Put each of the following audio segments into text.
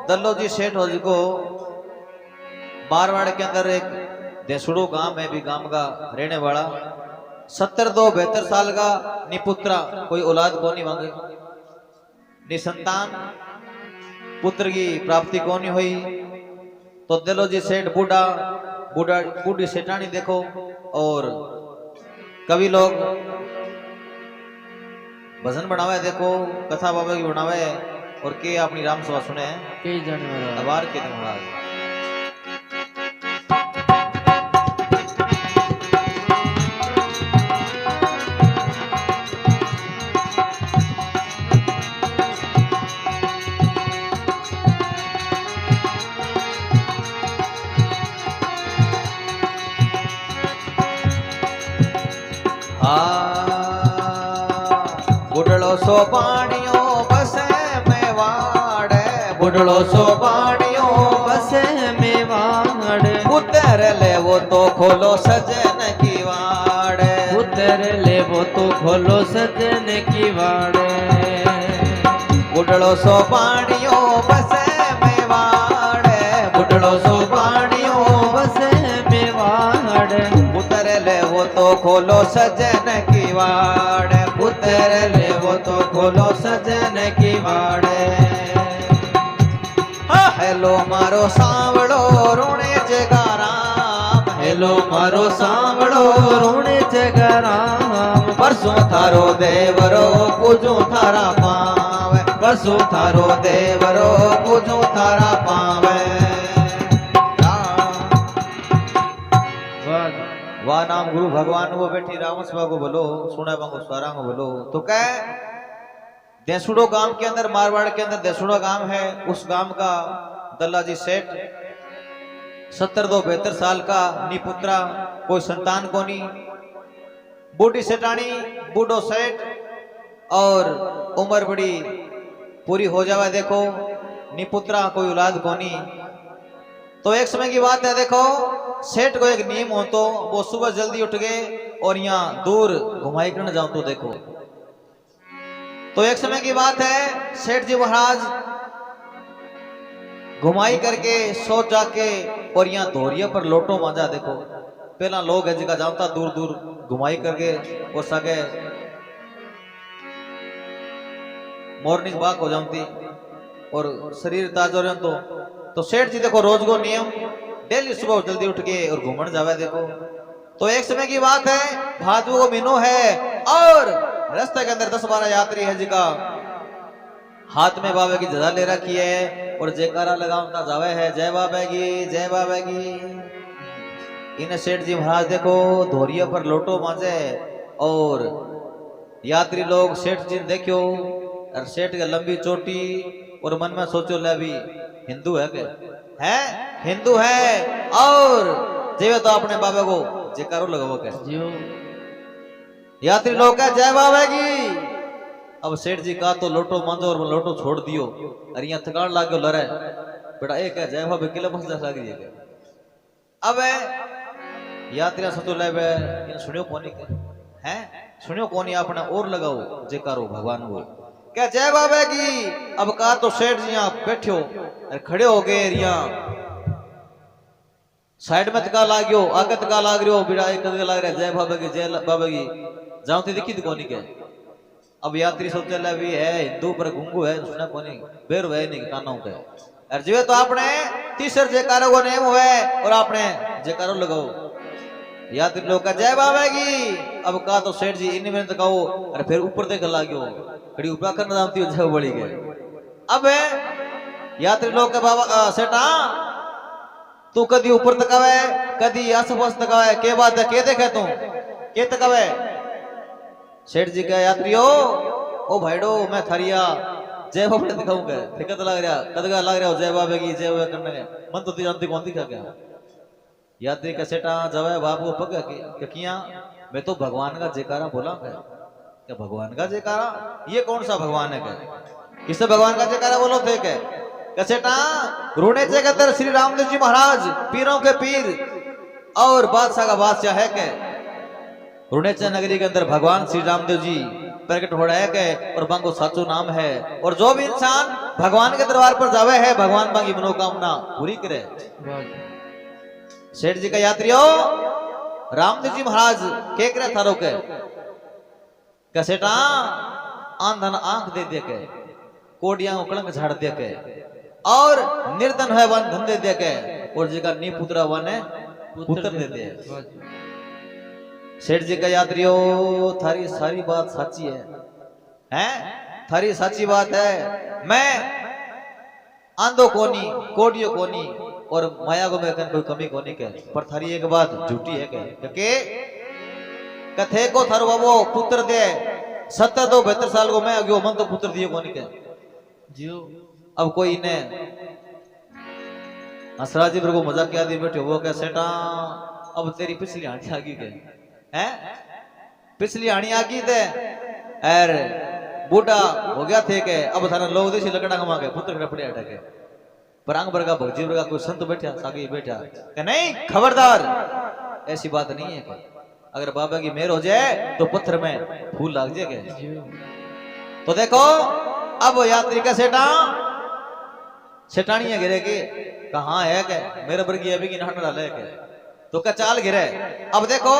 दल्लोजी सेठ हो जी को बारवाड़ के अंदर एक देसुड़ो गांव है, भी गांव का रहने वाला 72 साल का निपुत्रा, कोई औलाद को नहीं मांगे, निसंतान पुत्र की प्राप्ति को नहीं हुई। तो दल्लोजी सेठ बूढ़ा बूढ़ा बूढ़ी सेठानी देखो, और कवि लोग भजन बनावे, देखो कथा बाबा की बनावे, और के अपनी राम सभा सुने के जाने वाला अबार के दिन महाराज। बुढ़लो सो पानियो बसे मेवाड़, बुढ़लो सो पानियो बसे मेवाड़, उतर ले वो तो खोलो सजन की वाड़, उतर ले वो तो खोलो सजन की वाड़। बुढ़लो सो पानियो बसे मेवाड़, बुढ़लो सो पानियो बसे मेवाड़, उतर ले वो तो खोलो सजन की वाड़, उतर ले वो तो खोलो सजन की वाड़। हेलो मारो सांवड़ो रोणे जगाराम, हेलो मारो सांवड़ो रोणे जगराम, परसों थारो देवरो पूजो थारा पाव, परसों थारो देवरो पूजो थारा पाव। वाह नाम गुरु भगवान वो बैठी राम सभा को बोलो, सुने बांगो स्वारा को बोलो। तो क्या देसुड़ो गांव के अंदर, मारवाड़ के अंदर देसुड़ो गांव है, उस गांव का दल्लाजी सेठ 72 साल का निपुत्रा, कोई संतान को नहीं, बूढ़ी सेठानी बूढ़ो सेठ, और उम्र बड़ी पूरी हो जावे, देखो निपुत्रा कोई औलाद को नहीं। तो एक समय की बात है, देखो सेठ को एक नियम हो, तो वो सुबह जल्दी उठ गए और यहाँ दूर घुमाई करने जाऊं तो देखो। तो एक समय की बात है, सेठ जी महाराज घुमाई करके सो जाके और यहाँ धोरिया पर लोटो मांजा, देखो पहला लोग है जिका जानता दूर दूर घुमाई करके और सके मॉर्निंग वॉक हो जाती और शरीर ताजा रहे। तो सेठ जी देखो रोज को नियम डेली सुबह जल्दी उठ के और घूमने जावे, देखो। तो एक समय की बात है, भादु को महीनो है और रास्ते के अंदर 10-12 यात्री है जिका हाथ में बाबे की ध्वजा ले रखी है और जयकारा लगाता जावे है, जय बाबा की जय बाबा की। इन सेठ जी महाराज देखो धोरिया पर लोटो मांजे और यात्री लोग सेठ जी देखो, और सेठ की लंबी चोटी, और मन में सोचो ले भी हिंदू है के है, हिंदू है, और जेवे तो अपने बाबा को जयकारो लगाओ के यात्री लोग का जय बाबा की। अब सेठ जी का तो लोटो मांझो और लोटो छोड़ दियो, और यहाँ थकान लाग गयो लरे बेटा एक है जय बाबा किले बस लग रही है। अब यात्री सतो ले बे इन सुनियो कोनी के हैं, सुनियो कोनी अपना और लगाओ जयकारो भगवान को क्या जय बाबा की। अब का तो सेठ जी यहाँ बैठो और खड़े हो गए, यहाँ साइड में तका लाग्यो, आगे तका लाग रही हो, बिड़ा एक लाग रहा है जय बाबा की जय बाबा की, जाऊं तो देखी कोनी के। अब यात्री सोचे ले भी है हिंदू पर गुंगू है, सुना कोनी बेर है नहीं कानों के, और जीवे तो आपने तीसरे जयकारो को नेम हुए और आपने जयकारो लगाओ यात्री लोग का जय बाबा की। अब का तो सेठ जी इन में तकाओ और फिर ऊपर देख लाग्यो, खड़ी ऊपर करना जानती हो जय बड़ी के। अब यात्री लोग के बाबा सेठा तू कदी ऊपर तकावे कदी आसपास तकावे, के बात है के देखे तू के तकावे। सेठ जी का यात्रियों ओ भाईडो मैं थरिया जय बाबा दिखाऊं के दिक्कत लग रहा कदगा लग रहा हो जय बाबा की जय बाबा करने के मन तो जानती कौन दिखा क्या। यात्री का सेठा जवाए बाबू पग के किया मैं तो भगवान का जयकारा बोला क्या भगवान का जयकारा, ये कौन सा भगवान है क्या, किसे भगवान का जयकारा बोलो थे क्या कसेटा रूणे जगतर श्री रामदेव जी महाराज पीरों के पीर और बादशाह का बादशाह है के। रुणेचा नगरी के अंदर भगवान श्री रामदेव जी प्रकट हो रहा है के और बांगो साचो नाम है। और जो भी इंसान भगवान के दरबार पर जावे है भगवान बांगी मनोकामना पूरी करे। सेठ जी का यात्रियों रामदेव जी महाराज के करे थारो के सेठा आंधन आंख दे दे के कोडिया कलंक झाड़ दे के और निर्धन है वन धन दे दे के और जिका नी पुत्रा वन है पुत्र दे दे। सेठ जी का यात्रियों थारी सारी बात साची है, हैं? थारी साची बात है। मैं आंधो कोनी कोडियो कोनी और माया को मैं कोई कमी कोनी के पर थारी एक बात झूठी है के कथे को थारो बाबो पुत्र दे 70-72 साल को मैं अगो मन तो पुत्र दिए कोनी के जियो। अब कोई ने हसराज जी को मजाक क्या दी बैठे वो क्या सेठा अब तेरी पिछली हाणी आगी के हैं पिछली हाणी आगी थे और बूढ़ा हो गया थे के अब थाना लोग देसी लकड़ा कमा के पुत्र कपड़े अटके पर अंग वर्गा भगजी वर्गा कोई संत बैठा सागी बैठा कि नहीं खबरदार ऐसी बात नहीं है कि अगर बाबा की मेहर हो जाए तो पत्थर में फूल लग जाएगा। तो देखो अब यात्री का सेठानी है गिरे की कहाँ है के मेरे वर्गी अभी की नाट डाले के तो का चाल गिरे। अब देखो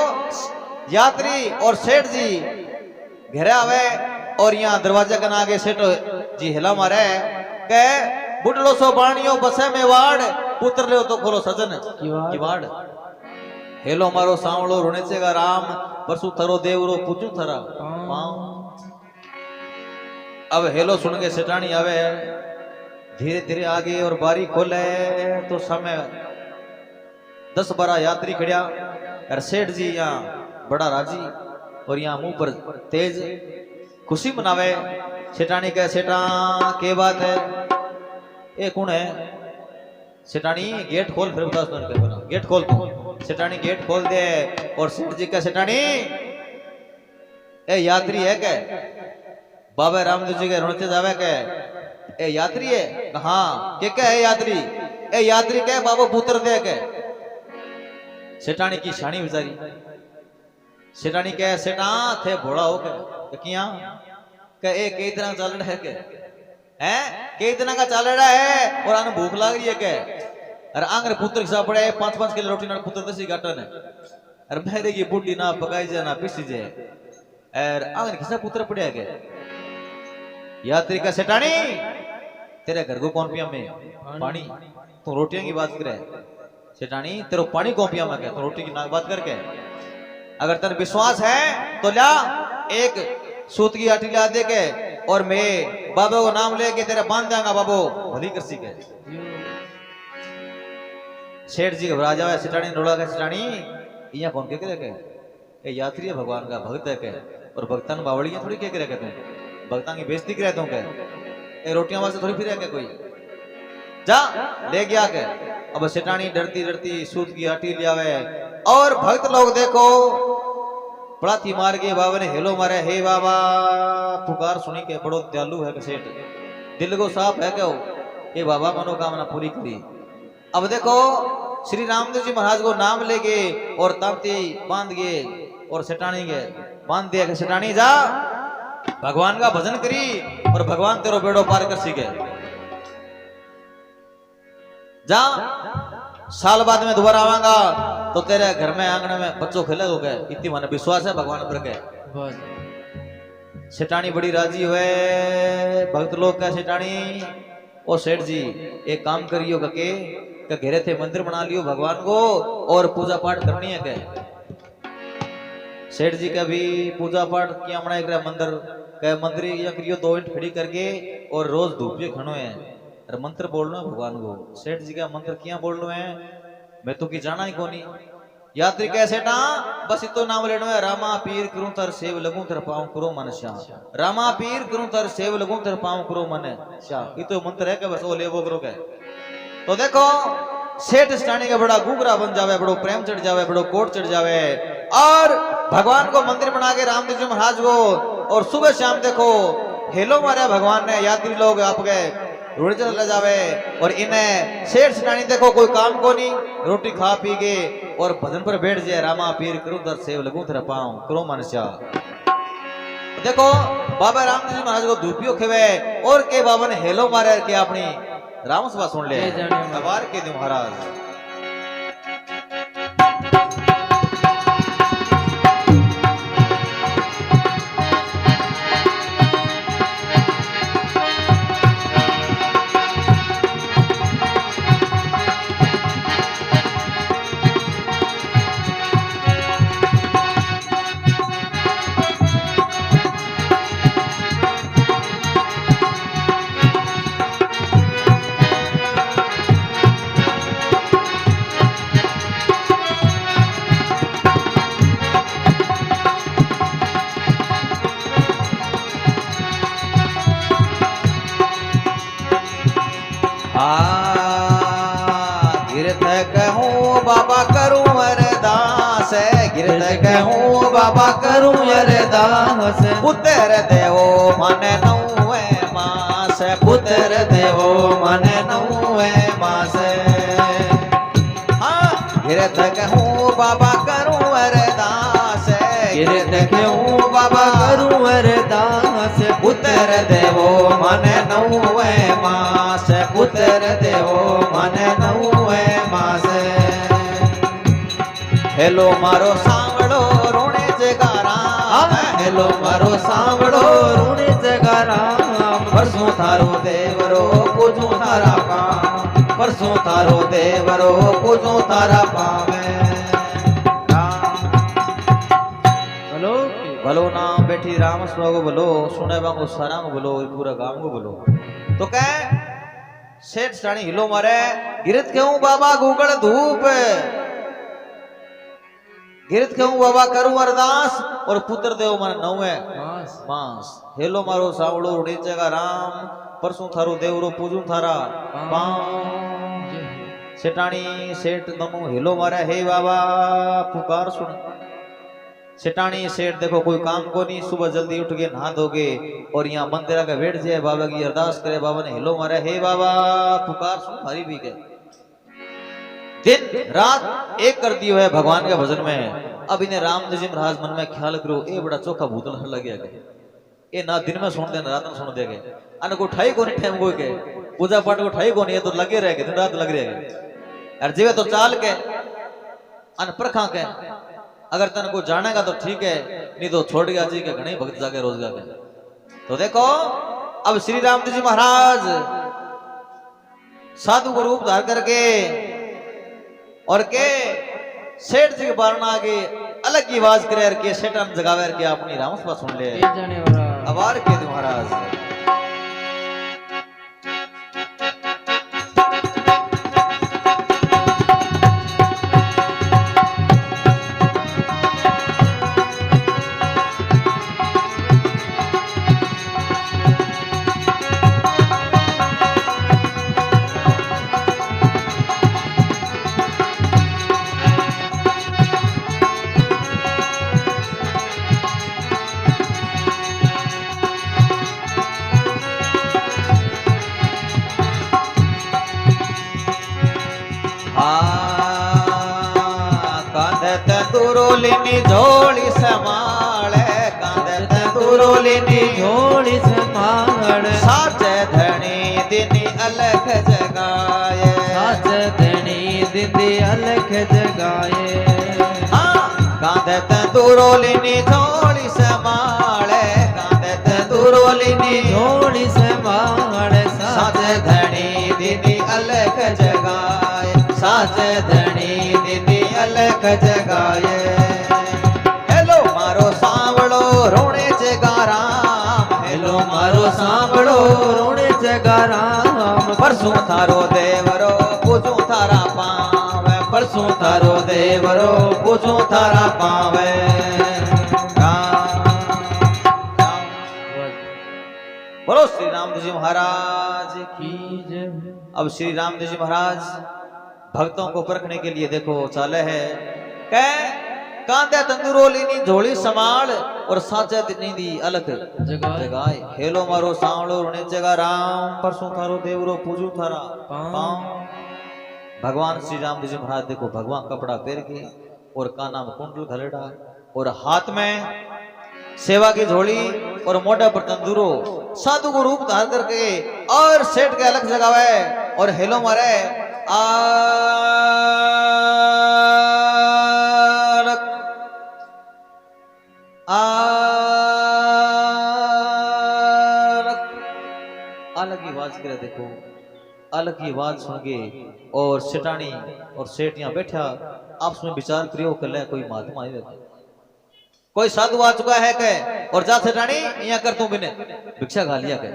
यात्री और सेठ जी घिरे आवे और यहाँ दरवाजा के आगे सेठ जी हिला मारे के बुढ़लो सो बाणियों बसे में वाड़ पुत्र ले तो खोलो सजन किवाड़ हेलो मारो सांवलो रोने चेगा राम परसु थरो देवरो पूजू थरा अब हेलो सुन के सेठानी आवे धीरे धीरे आगे और बारी खोले तो समय 10-12 यात्री खड़िया और सेठ जी यहाँ बड़ा राजी और यहाँ मुंह पर तेज खुशी मनावे। सेठानी कहे सेठा के बात है ए कौन है सेठानी गेट खोल फिर बता सुन गेट खोल तू। सेठानी गेट खोल दे और सेठ जी का सेठानी ए यात्री है के बाबा रामदेव जी के रोते जावे के ए यात्री है हाँ के है यात्री ए यात्री के बाबा पुत्र दे के सेठानी की शानी बेचारी सेठानी के सेठा थे भोड़ा हो के किया के ए कई तरह चल रहा है के हैं कई तरह का चल रहा है और आने भूख लग रही है के अरे आंगरे पुत्र के साथ पड़े 5-5 किलो रोटी ना पुत्र दसी गाटन है अरे मेरे की बुढ़ी ना पकाई जाए ना पिसी जाए और आंगरे किसा पुत्र पड़े के यात्री का सेठानी तेरे घर को कौन पिया में पानी तू रोटियों की बात करे सेठानी तेरे पानी कौन पिया मैं तो रोटी की बात करके अगर तेरे विश्वास है तो ला एक सूत की आटी ला दे के और मैं बाबा को नाम लेके तेरे बांध देंगा बाबू भली कर सीखे। सेठ जी घबरा जावे सेठानी रोड़ा के सेठानी यहाँ कौन के के ए यात्री है भगवान का भक्त है के और भक्तन बावड़ियां थोड़ी के कहते हैं भक्तान की बेइज्जती करे तो के ए रोटियां वास्ते थोड़ी फिर के कोई जा ले गया के अब सेठानी डरती डरती सूत की आटी ले आवे और भक्त लोग देखो पड़ाती मार के बाबा ने हेलो मारे हे बाबा पुकार सुनी के बड़ो दयालु है के सेठ दिल को साफ है क्यों ये बाबा मनोकामना पूरी करी। अब देखो श्री रामदेव जी महाराज को नाम लेके और तांती बांध गए और सेठानी के बांध दिया कि सेठानी जा भगवान का भजन करी और भगवान तेरो बेड़ो पार कर सीखे जा साल बाद में दोबारा आवांगा तो तेरे घर में आंगन में बच्चों खेले हो गए इतनी मन विश्वास है भगवान पर के। सेठानी बड़ी राजी हुए भक्त लोग का सेठानी ओ सेठ जी एक काम करियो के घेरे थे मंदिर बना लियो भगवान को और पूजा पाठ करनी है के सेठ जी का भी पूजा पाठ किया बनाए मंदिर या करियो 2 ईंट खड़ी करके और रोज धूप खड़ो है और मंत्र बोलना है भगवान को। सेठ जी का मंत्र क्या बोलना है मैं तो की जाना ही कोनी। यात्री कैसे ना बस इतो नाम लेनो है रामा पीर करूं तर सेव लगूं तर पाऊं करो मन श्याम रामा पीर करूं तर सेव लगूं तर पाऊं करो मन श्याम इतो मंत्र है के बस वो ले वो करो के। तो देखो सेठ स्टानी का बड़ा गुगरा बन जावे बड़ो प्रेम चढ़ जावे बड़ो कोट चढ़ जावे और भगवान को मंदिर बना के रामदेव जी महाराज को और सुबह शाम देखो हेलो मारे भगवान ने यात्री लोग आप गए रोटी चला जावे और इन्हें सेठ सेठानी देखो कोई काम को नहीं रोटी खा पी के और भजन पर बैठ जाए रामा पीर करूं दर सेव लगूं तेरा पाऊं करो मनस्या। देखो बाबा रामदेव जी महाराज को धूपियो खेवे और के बाबा ने हेलो मारे के अपनी राम सभा सुन ले अबार के दे महाराज बाबा करूं अरदास गिरत कहूं बाबा करूं अरदास पुत्र देवो मन नौवे मास पुत्र देवो मन नौवे मास हाँ गिरत कहूं बाबा करूं अरदास गिरत कहूं बाबा करूं अरदास पुत्र देवो मन नौवे मास पुत्र देवो मन नौवे मास हेलो मारो सांवड़ो रोने जगाराम हेलो मारो सांवड़ो रोने जगाराम परसों थारो देवरो पूजो थारा पाम परसों थारो देवरो पूजो थारा पावे बोलो भलो नाम बैठी राम स्वागो बोलो सुने बांगो सारांग बोलो पूरा गांव को बोलो तो कह सेठ साणी हिलो मारे गिरत क्यों बाबा गूगल धूप गिरत कहूं बाबा करूं अरदास और पुत्र देव मन नौवे मास हेलो मारो सावड़ो नीचे का राम परसों थारो देवरो पूजू थारा पांव सेठानी सेठ दोनों हेलो मारे हे बाबा पुकार सुन सेठानी सेठ देखो कोई काम को नहीं सुबह जल्दी उठ के नहा दोगे और यहाँ मंदिर का बैठ जाए बाबा की अरदास करे बाबा ने हेलो मारे हे बाबा पुकार सुन हरी भी गए दिन रात एक कर दियो है भगवान के भजन में अब इन्हें रामदेव जी महाराज मन में ख्याल करो ए बड़ा चोखा भूतल लग गया ये ना दिन में सुन दे ना रात में सुन देगे अन को ठाई को नहीं टाइम को के पूजा पाठ को ठाई को नहीं है तो लगे रहेगे दिन रात लग रहेगा और जीवे तो चाल के अन प्रखा के अगर तन को जानेगा तो ठीक है नहीं तो छोड़ गया जी के घने भक्त जाके रोजगार के तो देखो अब श्री रामदेव जी महाराज साधु को रूप धार करके और के सेठ जी के बारना आगे अलग की आवाज करे के सेठन जगावे के अपनी राम सभा सुन ले अबार के महाराज तंदुरोलिनी झोली संभाले कांदे तंदुरोलिनी झोली संभाल साच धनी दिनी अलख जगाए साच धनी दिनी अलख जगाए हाँ कांदे तंदुरोलिनी झोली संभाले कांदे तंदुरोलिनी झोली संभाल साच धनी दिनी अलख जगाए साच धनी दिनी अलख जगाए हेलो मारो सांवड़ो रोने जगाराम हेलो मारो सांवड़ो रोणे जगाराम परसों थारो देवरो पूजो थारा पावे परसों थारो देवरो पूजो थारा पावे बोलो श्री रामदेव जी महाराज की जय। अब श्री रामदेव जी महाराज भक्तों को परखने के लिए देखो चाले है कह कांदे तंदुरोली नी झोली संभाल और साचे दी अलग जगाए हेलो मारो सांवड़ो ऋणे जगा राम परसों थारो देवरो पूजू थारा पांव भगवान श्री राम जी महाराज देखो भगवान कपड़ा पहन के और काना में कुंडल घलेड़ा और हाथ में सेवा की झोली और मोटा पर तंदूरो साधु को रूप धार करके और सेठ के अलग जगावे और हेलो मारे आलक आलक अलग की आवाज करे। देखो अलग की आवाज सुन के और सेठानी और सेठ यहाँ बैठा आपस में विचार करियो कर ले कोई महात्मा आए कोई साधु आ चुका है कह और जा सेठानी यहाँ कर तू बिने भिक्षा खा लिया कह।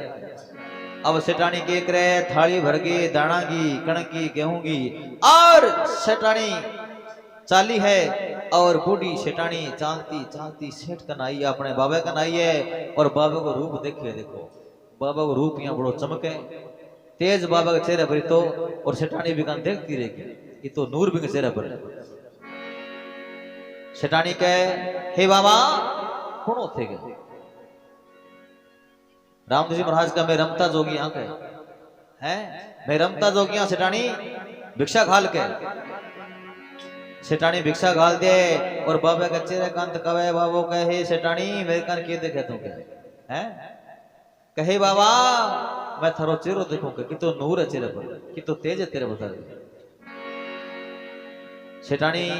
अब सेठानी के करे थाली भर के दाना की कणक की गेहूं की और सेठानी चाली है और बूढ़ी सेठानी चालती चालती सेठ का नाई अपने बाबा का नाई है और बाबा को रूप देखिए। देखो बाबा को रूप यहाँ बड़ो चमके तेज बाबा के चेहरे पर तो और सेठानी भी कान देखती रहेगी ये तो नूर भी के चेहरे पर। सेठानी कहे हे बाबा कौन थे गए रामदेव जी महाराज का मैं रमता जोगी आंख है मैं रमता जोगी सेठानी भिक्षा घाल के सेठानी भिक्षा घाल दे और बाबा का चेहरे कांत कवे बाबो कहे सेठानी मेरे कान के देखे तू हैं कहे बाबा मैं थारो चेहरो देखूंगा कि तो नूर है चेहरे पर कि तो तेज है तेरे बता। सेठानी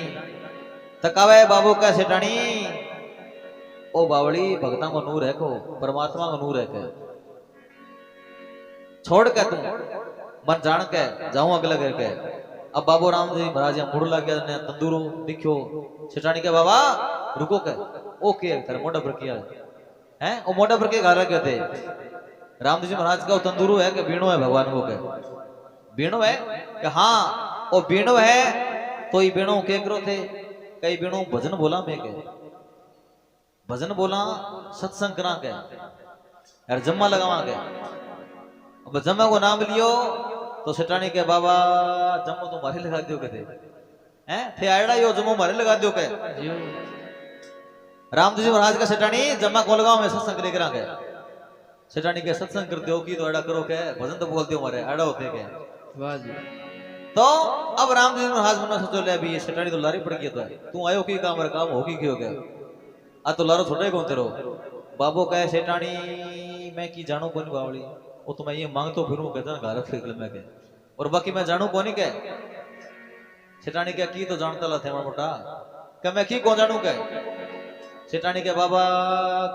तकावे बाबू का सेठानी ओ बावड़ी भक्ता को नूर है को परमात्मा को नूर है के छोड़ के तू मन जान के जाऊं अगला करके। अब बाबू राम जी महाराज मुड़ लग गया ने तंदूरो दिखो सेठानी के बाबा रुको के ओके तेरे मोटा पर किया है ओ मोटा पर के घर रखे थे रामदेव जी महाराज का तंदूरो है कि बीणो है भगवान को के बीणो है कि हाँ ओ बीणो है तो ये बीणो के करो थे कई बीणो भजन बोला मैं के भजन बोला सत्संग करा के यार जम्मा लगावा के। अब जम्मा को नाम लियो तो सेठानी के बाबा जम्मो तो मारे लगा दियो के थे आयड़ा यो जम्मो मारे लगा दियो के। रामदेव जी महाराज का सेठानी जम्मा को लगाओ मैं सत्संग करे करा के सेठानी के सत्संग करते हो कि तो एड़ा करो के भजन तो बोलते हो मारे एड़ा होते के वाह जी। तो अब रामदेव जी महाराज मना सोचो ले अभी सेठानी तो लारी पड़ गई तो तू आयो की काम रे काम होगी क्यों के आ तो लारो छोड़े कौन तेरो बाबू कहे सेठानी मैं की जानू कोनी बावली वो तो मैं ये मांगतो फिरूं कहता घर फेंक ले मैं के और बाकी मैं जानू कोनी के सेठानी क्या की तो जानता ला थे मोटा के मैं की कौन जानू के सेठानी के बाबा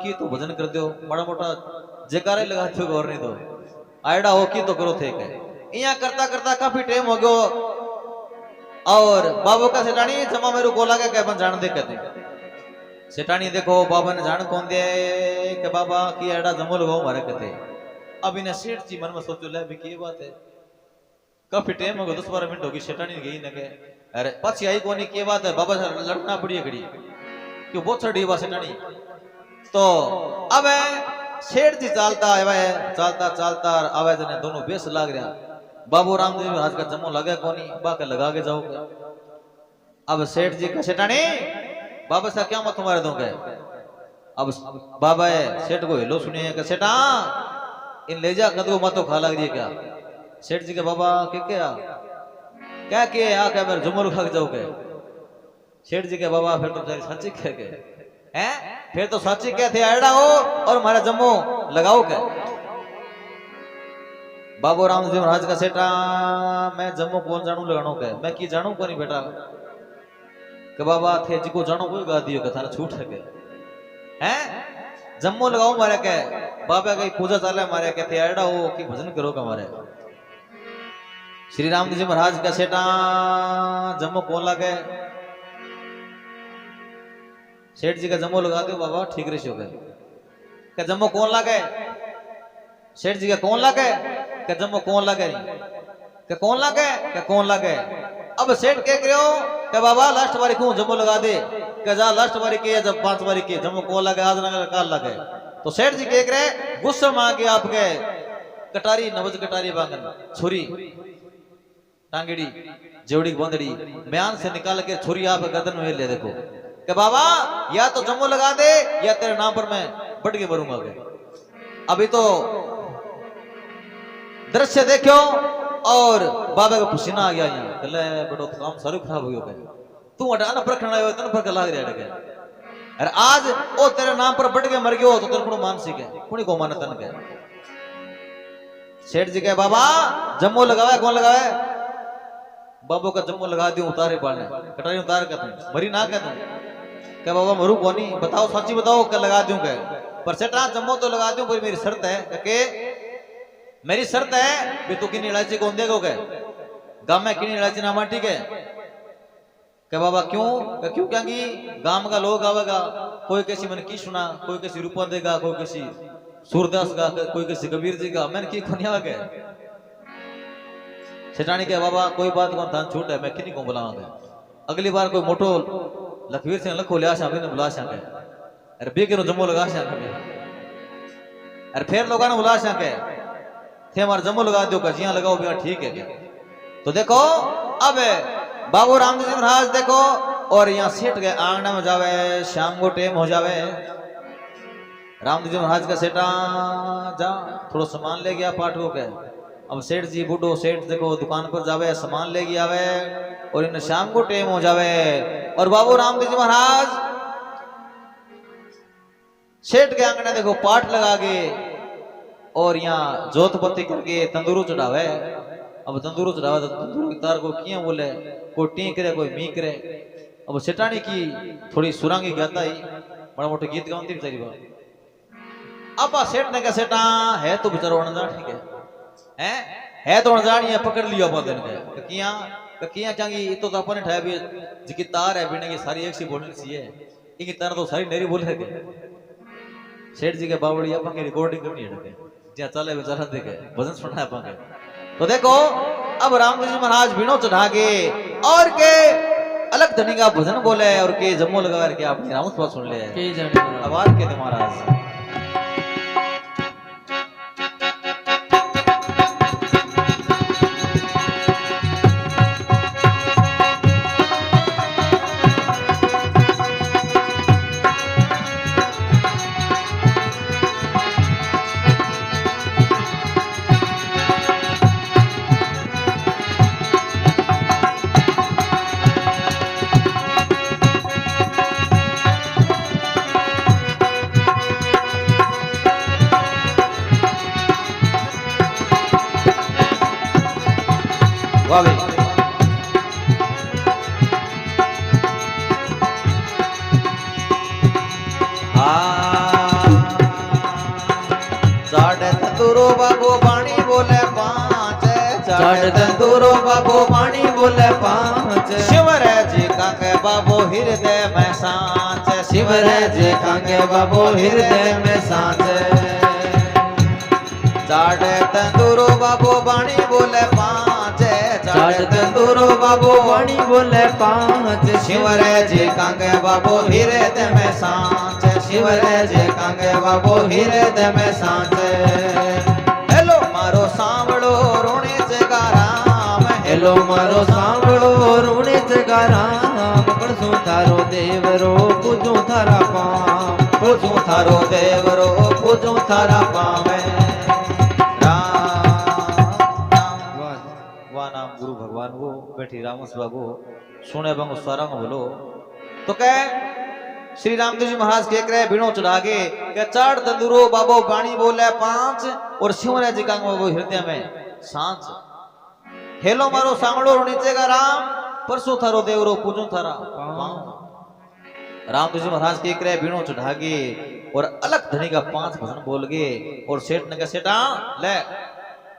की तो भजन कर दो बड़ा मोटा जयकारे लगा दो गौर नहीं तो आयडा हो की तो करो थे के यहाँ करता करता काफी टाइम हो गयो और बाबू का सेठानी जमा मेरे को लगा के अपन जान दे कहते सेठानी देखो बाबा ने जान कौन दे के बाबा की एड़ा जमो लगाओ मारे कहते। अब इन्हें सेठ जी मन में सोचो ले भी की बात है काफी टाइम हो गया 10-12 मिनट होगी सेठानी गई न के अरे पछी आई कोनी की बात है बाबा से लड़ना पड़ी घड़ी क्यों बहुत छड़ी बात सेठानी। तो अब सेठ जी चालता आवे चालता चालता आवे जने दोनों बेस लाग रहा बाबू रामदेव महाराज का जमो लगे कोनी बाके लगा के जाओगे। अब सेठ जी का सेठानी बाबा से क्या मत तुम्हारे दोगे। अब बाबा है सेठ को हेलो सुनिए कि सेठा इन ले जा कदो मत खा लग रही है क्या सेठ जी के बाबा के क्या के आके मेरे जुमर खा के जाओगे। सेठ जी के बाबा फिर तो सच्ची कह के हैं फिर तो सच्ची क्या थे आयडा हो और हमारा जम्मू लगाओ क्या। बाबू रामदेव महाराज का सेठा मैं जम्मू कौन जानू लगानो के मैं की जानू को नहीं बेटा के बाबा थे जी को जानो कोई गा दियो के थारा छूट सके हैं जम्मू लगाओ मारे के बाबा कई पूजा चाले मारे के थे आयडा हो कि भजन करो का मारे। श्री रामदेव जी महाराज का सेठा जम्मू कौन लगे सेठ जी का जम्मू लगा दो बाबा ठीक रही हो गए के जम्मू कौन लगे सेठ जी का कौन लगे के जम्मू कौन लगे के कौन लगे के कौन लगे। अब सेठ के करो के बाबा लास्ट बारी क्यों जम्मू लगा दे के जा लास्ट बारी के जब 5 बारी के जम्मू कौन लगे आज ना काल लगे। तो सेठ जी के करे गुस्सा मांगे आपके कटारी नवज कटारी बांगन छुरी टांगड़ी जेवड़ी बंदड़ी म्यान से निकाल के छुरी आप गर्दन में ले देखो कि बाबा या तो जम्मू लगा दे या तेरे नाम पर मैं बढ़ के मरूंगा। अभी तो दृश्य देखो और बाबा का पसीना आ गया यहाँ कल बेटो तो काम सारू खराब हो गया तू अटा ना परखना आयो तन पर लाग रहा है अरे आज ओ तेरे नाम पर बढ़ के मर गयो तो तेरे को मानसिक है कुणी को माने तन के सेठ जी कहे बाबा जम्मो लगावे कौन लगावे बाबू का जम्मो लगा दियो उतारे पाने कटारी उतार के तुम मरी ना के तुम कहे बाबा मरू कोनी बताओ सच्ची बताओ क्या लगा दूं कहे पर सेठा जम्मो तो लगा दूं पर मेरी शर्त है कि मेरी शर्त है कि तू किनी इलायची कौन देगा कहे गांव में किनी इलायची ना ठीक है क्या बाबा क्यों क्यों कहेंगी गांव का लोग आवेगा कोई किसी मन की सुना कोई किसी रूपा देगा कोई किसी सूरदास का कोई किसी कबीर जी का मैंने की खोनिया के सेठानी के बाबा कोई बात कौन धान छूट है मैं किन्हीं को बुलाऊंगा अगली बार कोई मोटो लखवीर सिंह लखो लिया शाम ने बुला सके अरे बे के जम्मो लगा सके अरे फिर लोगों ने बुला सके थे हमारे जम्मो लगा दो का जिया लगाओ बिया ठीक है क्या तो देखो अब बाबू रामदेव जी महाराज देखो और यहाँ सेठ गए आंगना में जावे शाम को टेम हो जावे रामदेव जी महाराज का सेठा जा थोड़ा सामान ले गया पाठ को के अब सेठ जी बूढ़ो सेठ देखो दुकान पर जावे सामान ले गया आवे और इन शाम को टेम हो जावे और बाबू रामदेव जी महाराज सेठ के आंगना देखो पाठ लगा के और यहाँ जोत बत्ती करके तंदूरू चढ़ावे अब तंदूरू चढ़ावे तो तंदूरू की तार को किया बोले कोई टी करे कोई मी करे अब सेठानी की थोड़ी सुरांगी गाता ही बड़ा मोटे गीत गाती बेचारी बात अब सेठ ने कहा सेठा है तो बेचारा अनजान ठीक है तो अनजान ये पकड़ लियो अपन दिन के किया चांगी तो अपन ठहर भी जिकी तार है बिना की सारी एक सी बोलनी सी है इनकी तार तो सारी नेरी बोल सके सेठ जी के बावड़ी अपन की रिकॉर्डिंग करनी है जहाँ चले बेचारा देखे भजन सुनना है अपन के तो देखो अब रामदेव जी महाराज बीणो चढ़ा के और के अलग धनी का भजन बोले और के जम्मो लगा के आपने राम स्वाद सुन ले आवाज के थे महाराज वाह भाई साढ़े तंदूरो बाबू पानी बोले पांच साढ़े तंदूरो बाबू पानी बोले पांच शिवर जी कांगे बाबू हृदय में सांच शिवर जी कांगे बाबू हृदय में सांच साढ़े तंदूरो बाबू पानी बोले पांच साढ़े तंदूरो बाबू पानी बोले पांच शिवर जी कांगे बाबू हृदय में सांच शिवर जी कांगे बाबू हृदय में सांच हेलो मारो सांवड़ो रोणे जगा राम हेलो मारो सांवड़ो रोणे जगा राम परसों थारो देवरो पूजो थारा पाम पूजो थारो देवरो पूजो थारा पावे नाम गुरु भगवान वो बैठी रामस बाबू सुने बंग स्वरंग बोलो तो कह श्री रामदेव जी महाराज के रहे बीणो चढ़ा के चार तंदूरो बाबो पानी बोले पांच और शिवराज जी का बाबू हृदय में सांच हेलो मारो सांगड़ो नीचे का राम परसों थारो देवरो पूजो थारा रामदेव जी महाराज के रहे बीणो चढ़ा के और अलग धनी का 5 भजन बोल गए और सेठ ने कहा सेठा ले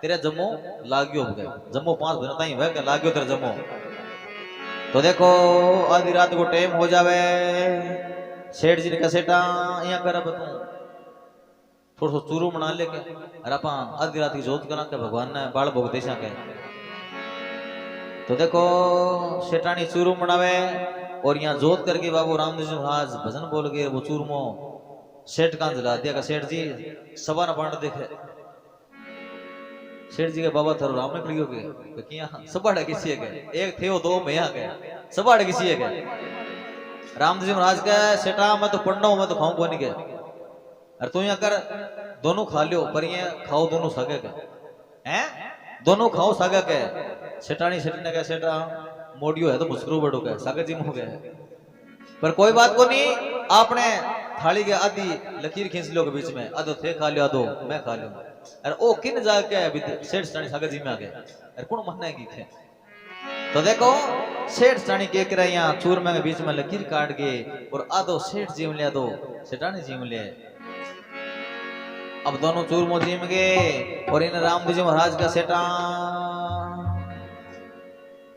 तेरे जम्मो लाग्यो जम्मो 5 भजन ताई वह लाग्यो तेरे जम्मो तो देखो आधी रात को टाइम हो जावे सेठ जी ने कहा सेठा यहाँ कर तू थोड़ा सा चूरू बना लेके अरे आप आधी रात की जोत करा के भगवान ने बाल भोग देशा के तो देखो सेठानी चूरू बनावे और यहाँ जोत करके बाबू रामदेव जी महाराज भजन बोल गए वो चूरमो सेठ का जला दिया का सेठ जी सवा न पांड देखे सेठ जी के बाबा थारो राम ने करियो के किया सबाड़ा किसी है एक थे वो 2 में आ गए सबाड़ा किसी है रामदेव जी महाराज का सेठा मैं तो पढ़ना हूं मैं तो खाऊं कोनी के अरे तू यहाँ कर दोनों खा लियो पर ये खाओ दोनों सगे के हैं दोनों खाओ सगे के सेठानी सेठ ने कहा सेठा मोडियो है तो मुस्कुरो बड़ो के सागर जी हो गए पर कोई बात को नहीं आपने थाली के आधी लकीर खींच लो के बीच में, आधो थे खा लियो आधो मैं खा लूं। अरे ओ किन जाके अभी सेठ स्टानी सागर जी में आ गए, अरे कौन मानने की थे। तो देखो सेठ स्टानी के कर यहाँ चूरमा के बीच में लकीर काट गए और आधो सेठ जीव लिया, दो सेठानी जीव लिया। अब दोनों चूरमो जीम गए और इन रामदेव जी महाराज का सेटा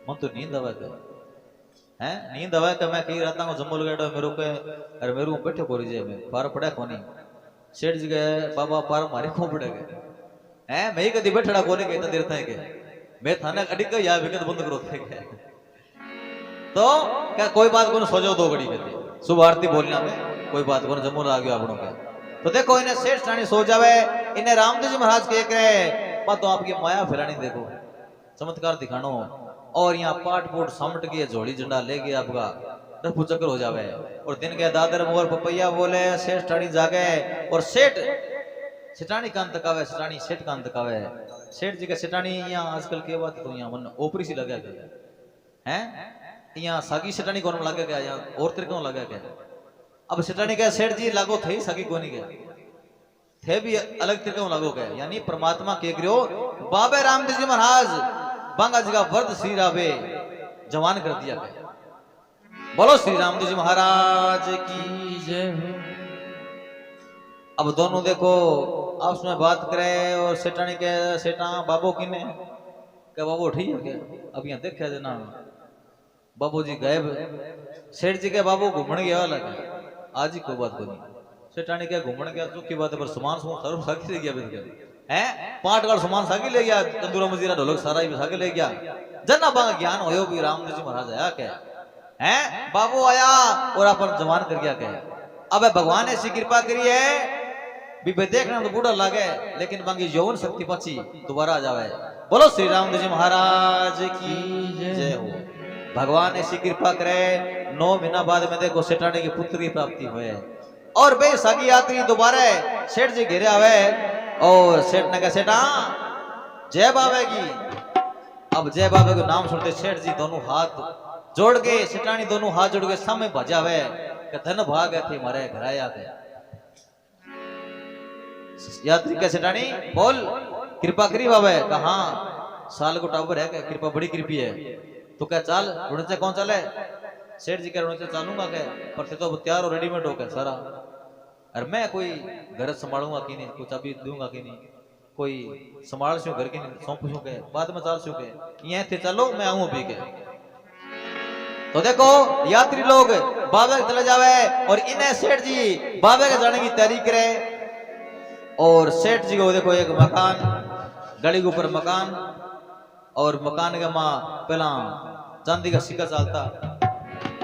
मन तो नींद आवे के हैं, नींद आवे के मैं कई रात को जम्मू लगाड़ो मेरे को, अरे मेरे को बैठे कोरी जे में पार पड़ा कोनी। सेठ जी गए बाबा पार मारे को पड़ेगा हैं, मैं कदी बैठड़ा कोनी के इतना देर था के मैं थाने अड़ी के या विकेट बंद करो थे के। तो क्या कोई बात को सो जाओ 2 घड़ी के सुबह आरती बोलना में कोई बात को जम्मू आ गया आपनों के। तो देखो इन्हें सेठ स्टानी सो जावे, इन्हें रामदेव जी महाराज के करे पर तो आपकी माया फिरानी देखो चमत्कार दिखानो। और यहाँ पाट पोट समट के झोली झंडा ले गया आपका रफू चक्कर हो जावे। और दिन के दादर मोर पपैया बोले सेठ स्टानी जागे और सेठ सेठानी कान तकावे, सेठानी सेठ कान तकावे। सेठ जी के सेठानी यहाँ आजकल के बात तो यहाँ मन ओपरी सी लगा गया हैं, यहाँ सागी सेठानी कौन लगा गया, यहाँ और तिरकों लगा गया। अब सेठानी कहे सेठ जी लागो थे सगी कोनी गए थे भी अलग तिरकों लागो गए, यानी परमात्मा के ग्रो बाबे रामदेव जी महाराज बांगा जी का वर्द श्री रावे जवान कर दिया गया। बोलो श्री रामदेव जी महाराज की जय हो। अब दोनों देखो आपस में बात करे और सेठानी के सेठा बाबू किने क्या बाबू ठीक है क्या, अब यहाँ देखा देना बाबू जी गायब। सेठ जी के बाबू घूमने गया लगे आज ही कोई बात को नहीं। सेठानी क्या घूमने गया तो की बात है, पर सामान सर्व साकी ले गया हैं, 5 गाड़ सामान साकी ले गया, तंदूरा मजीरा ढोलक सारा ही साकी ले गया। जना बांगा ज्ञान होयो भी रामदेव जी महाराज आया क्या हैं, बाबू आया और अपन जवान कर गया क्या। अब भगवान ऐसी कृपा करी है भी देखना तो बूढ़ा लागे लेकिन बांगी यौवन शक्ति पची दोबारा आ जावे। बोलो श्री रामदेव जी महाराज की जय हो। भगवान ऐसी कृपा करे 9 महीना बाद में देखो सेठानी की पुत्र की प्राप्ति हुए और बे सागी यात्री दोबारा सेठ जी घेरे आवे और सेठ ने कहा सेठा जय बाबे की। अब जय बाबे को नाम सुनते सेठ जी दोनों हाथ जोड़ के सेठानी दोनों हाथ जोड़ के सामने भजावे कि धन भाग थे मारे घर आया गए। यात्री के सेठानी बोल कृपा करी बाबे, कहा साल को टावर है क्या, कृपा बड़ी कृपी है। तो क्या चाल ढूंढते कौन चले, सेठ जी कह ढूंढते चालूंगा क्या, पर तो तैयार और रेडीमेड हो गया सारा। अरे मैं कोई घर संभालूंगा कि नहीं, कुछ अभी दूंगा कि नहीं, कोई संभाल सू घर की नहीं सौंप सू के बाद में चाल सू के ये थे चलो मैं आऊं पी के। तो देखो यात्री लोग बाबे के चले जावे और इन्हें सेठ जी बाबे के जाने की तैयारी करे। और सेठ जी को देखो एक मकान गली के ऊपर मकान और मकान के माँ पहला चांदी का सिक्का चलता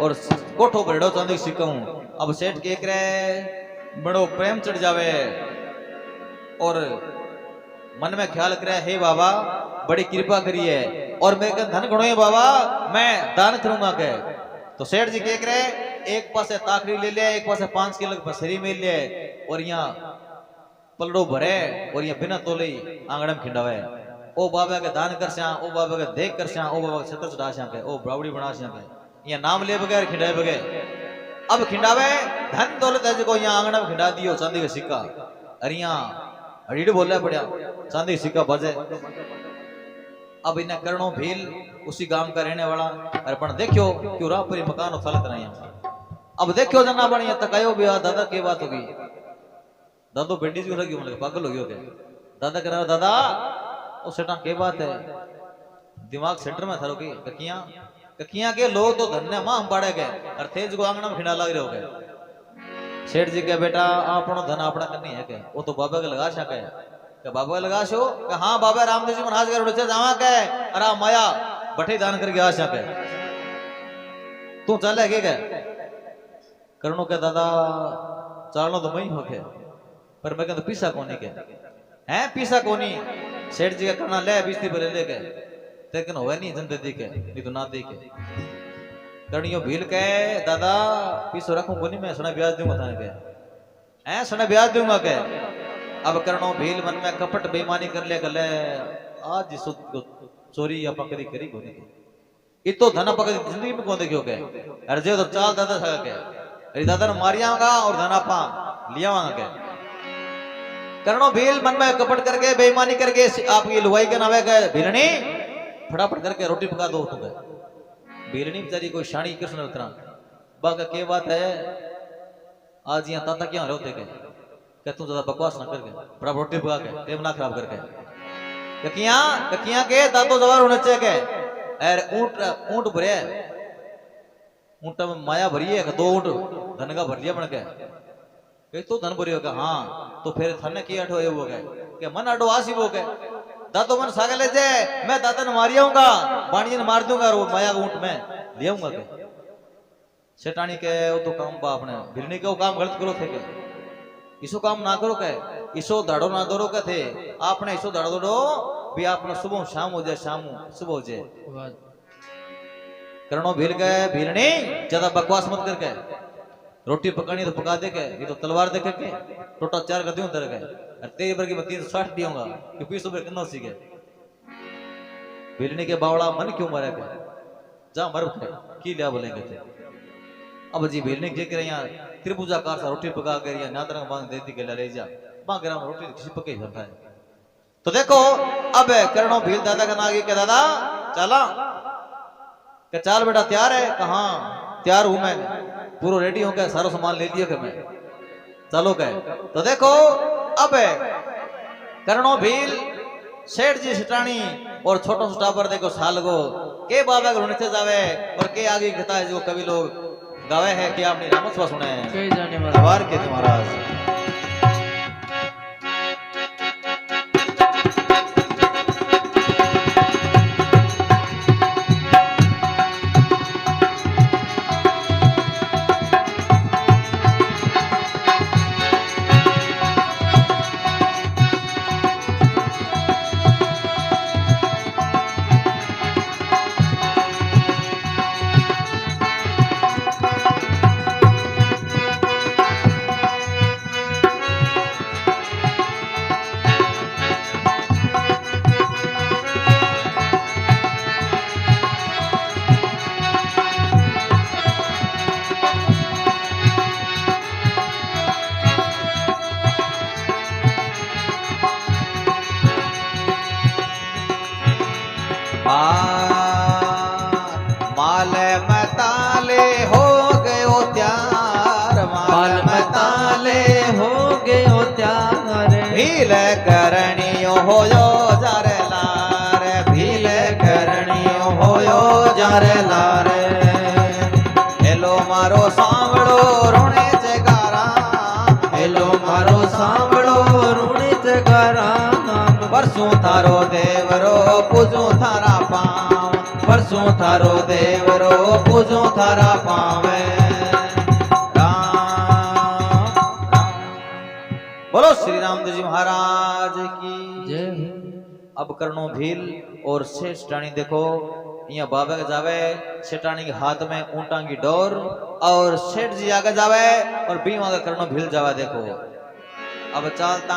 और कोठो पर चांदी का सिक्का हूं। अब सेठ के करे बड़ो प्रेम चढ़ जावे और मन में ख्याल करे हे बाबा बड़ी कृपा करी है और मेरे धन गणो है बाबा मैं दान करूंगा के। तो सेठ जी के करे एक पासे ताकरी ले लिया, एक पासे 5 किलो की पसरी में ले और यहाँ पलड़ो भरे और ये बिना तोले आंगण में खिंडावे। ओ बाबा के दान कर स्या, ओ बाबा के देख कर स्या, ओ बाबा के छत्र चढ़ा स्या के, ओ ब्रावड़ी बना स्या के, ये नाम ले बगैर खिंडाए बगैर। अब खिंडावे धन दौलत है जो यहाँ आंगण में खिंडा दियो चांदी का सिक्का। अरे यहाँ हड़ीड बोले पड़ा चांदी का सिक्का बजे। अब इन्हें करणो भील उसी गांव का रहने वाला अर्पण देखियो क्यों राह पूरी मकान उथलत रही। अब देखियो जना बनी तकायो भी दादा की बात होगी, दादो बेटी जी लगी मतलब पागल हो गया। दादा कह रहा दादा ओ सेठा के बात है, दिमाग सेंटर में थारो की ककियां ककियां के लोग तो धन्य मां हम पाड़े गए और थे जो आंगन में खिंडा लग रहे हो गए। सेठ जी के बेटा आपनो धन अपना करनी है के, वो तो बाबा के लगा सके के बाबा के लगा सो के हां बाबा रामदेव जी महाराज के रोचे जावा के अरे माया बठे दान करके आ सके तू चले के करणो के दादा चालनो तो मई हो के पर मैं कहता पीसा कोनी के हैं पीसा कोनी। सेठ जी का करना ले बीसती पर ले के लेकिन होवे नहीं जन दे के नहीं तो ना दे के करणियो भील के दादा पीसो रखूं कोनी मैं सुना ब्याज दूंगा थाने के हैं सुना ब्याज दूंगा के। अब करणो भील मन में कपट बेईमानी कर ले गले आज चोरी या पकड़ी करी कोनी इतो धन पकड़ी जिंदगी में कौन देखियो के अरे जे तो चाल दादा सका के अरे दादा ने मारियागा और धन आपा लिया के करणो भील मन में कपट करके बेईमानी करके आप ये लुगाई के नावे के भीलनी फटाफट करके रोटी पका दो तो भीलनी बेचारी कोई शानी कृष्ण उतरा बाका के बात है आज यहाँ ताता क्या होते के तू ज्यादा बकवास ना करके फटाफट रोटी पका के टेम ना खराब करके ककिया के दातो जवार होने चाहिए के अरे ऊंट भरे ऊंट में माया भरी है दो ऊंट धन का भर लिया बन के तो धन भरी होगा हाँ तो फिर थाने की अठो वो गए मन अडो आसी वो गए दातो मन सागे ले जाए मैं दाता ने मारिया हूँगा बाणी ने मार दूंगा वो माया ऊंट में ले आऊंगा के सेठानी के वो तो काम बाप ने भिरनी के वो काम गलत करो थे के इसो काम ना करो के इसो दाड़ो ना दौड़ो के थे आपने इसो दाड़ो दौड़ो भी आपने सुबह शाम हो जाए शाम सुबह हो जाए करणो भील गए भीलनी ज्यादा बकवास मत करके रोटी पकानी तो पका दे के ये तो तलवार देखे के टोटा 4 कर दूं तेरे के और तेरे पर की मैं 360 दियूंगा कि 20 रुपए कितना सीखे भीलनी के बावड़ा मन क्यों मारे के जा मर के की लिया बोलेंगे थे अब जी भीलनी के करे यहाँ त्रिभुजाकार सा रोटी पका कर या नातरंग मांग देती के ले जा मां ग्राम रोटी किसी पके जाता है तो देखो अब करणो भील दादा का नागी के दादा चला के चाल बेटा तैयार है कहा तैयार हूं मैं पूरा रेडी हो गया सारा सामान ले लिया मैं चलो गए तो देखो अब करणो भील सेठ जी सिटानी और छोटो छोटा पर देखो साल गो के बाबा के नीचे जावे और के आगे कहता है जो कवि लोग गावे है कि आपने रामस्वा सुने कई जाने महाराज के महाराज माल मताले हो गयो त्यार माल मताले हो गयो त्यार भील करणियो होयो जार लार भील करणियो होयो जार लार हेलो मारो सांवड़ो रोने जगारा हेलो मारो सांभळो रूणी जगारा परसों थारो देवरो पूजो थारा पाव परसों थारो देवरो पूजो थारा पावे राम बोलो श्री रामदेव जी महाराज की जय अब करणो भील और सेठानी देखो यहाँ बाबा के जावे सेठानी के हाथ में ऊंटा की डोर और सेठ जी आगे जावे और बीमा का करणो भील जावे देखो अब चलता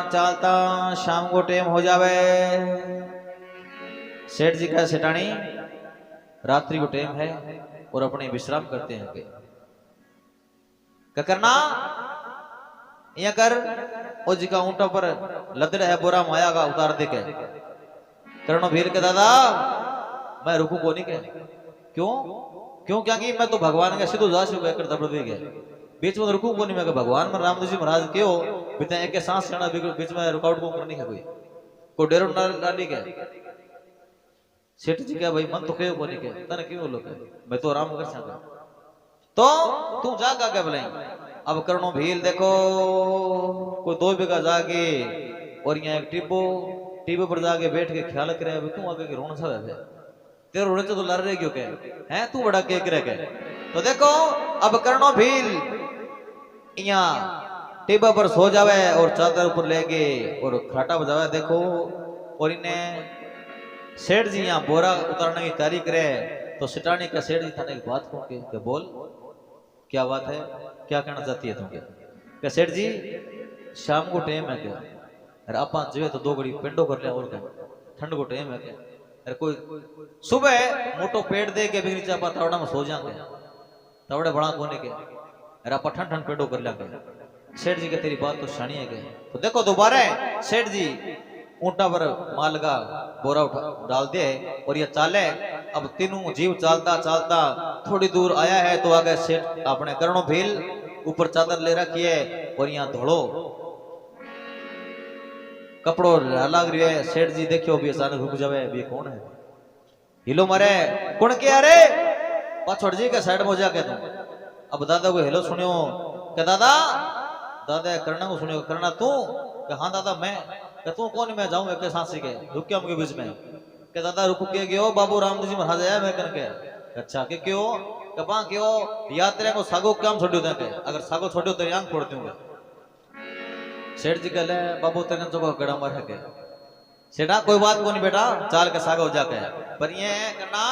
चलता शाम को टाइम हो जावे सेठ जी का सेठानी रात्रि को टाइम है और अपने विश्राम करते हैं क्या करना यहाँ कर ओ जी का ऊंटा पर लदड़ा है बोरा माया का उतार दे के करणो भील के दादा मैं रुकू को नहीं के क्यों क्यों क्या कि मैं तो भगवान का सीधो जा से कर दबड़ दे गया बीच में रुकू को नहीं मैं भगवान में रामदेव जी महाराज क्यों बिता एक सांस लेना बीच में रुकावट को करनी है कोई डेरो डाली के सेठ जी क्या भाई मन तो क्यों को नहीं के तने क्यों लोग मैं तो आराम कर सकता तो तू जा का क्या बुलाई अब करणो भील देखो कोई 2 बीघा जाके और यहाँ एक टीबो पर जाके बैठ के ख्याल करे तू आगे के रोना सा है तेरे रोने से तो लड़ रहे क्यों के हैं तू बड़ा के करे के तो देखो अब करणो भील यहाँ टेबल पर सो जावे और चादर ऊपर लेके और खाटा बजावे देखो और इन्हें सेठ जी यहाँ बोरा उतारने की तैयारी करे तो सिटानी का सेठ जी थाने की बात कौन के बोल क्या बात है क्या कहना चाहती है तुम क्या सेठ जी शाम को टाइम है क्या अरे आप जो तो 2 घड़ी पेंडो कर लिया और क्या ठंड को टाइम है क्या अरे कोई सुबह मोटो पेट दे के बिगड़ी चापा तवड़ा में सो जाएंगे तवड़े बड़ा कोने के अरे पठन ठन पेड़ो कर लगे। सेठ जी के तेरी बात तो शानी है के। तो देखो दोबारा सेठ जी ऊंटा पर माल का बोरा उठा डाल दे और ये चाले। अब तीनों जीव चालता चालता थोड़ी दूर आया है तो आगे सेठ अपने करणों भील ऊपर चादर ले रखी है और यहाँ धोड़ो कपड़ो लाग रही है। सेठ जी देखियो भी अचानक रुक जावे, ये कौन है? हिलो मारे कौन के अरे पाछोड़ जी के साइड में जाके तुम। अब दादा को हेलो सुनियो के दादा दादा करना को सुनियो करना तू के हाँ दादा मैं के तू कौन मैं जाऊं एक सांसी के रुक के हमके बीच में के दादा रुक के गयो बाबू रामदेव जी महाराज आया मैं करके अच्छा के क्यों के पा क्यों यात्रा को सागो काम छोड़ो दे के अगर सागो छोड़ो तो आंख फोड़ दूंगा। सेठ जी कहले बाबू तेरे तो गड़ा मार के सेठा कोई बात को नहीं बेटा चाल के सागो जाके पर ये करना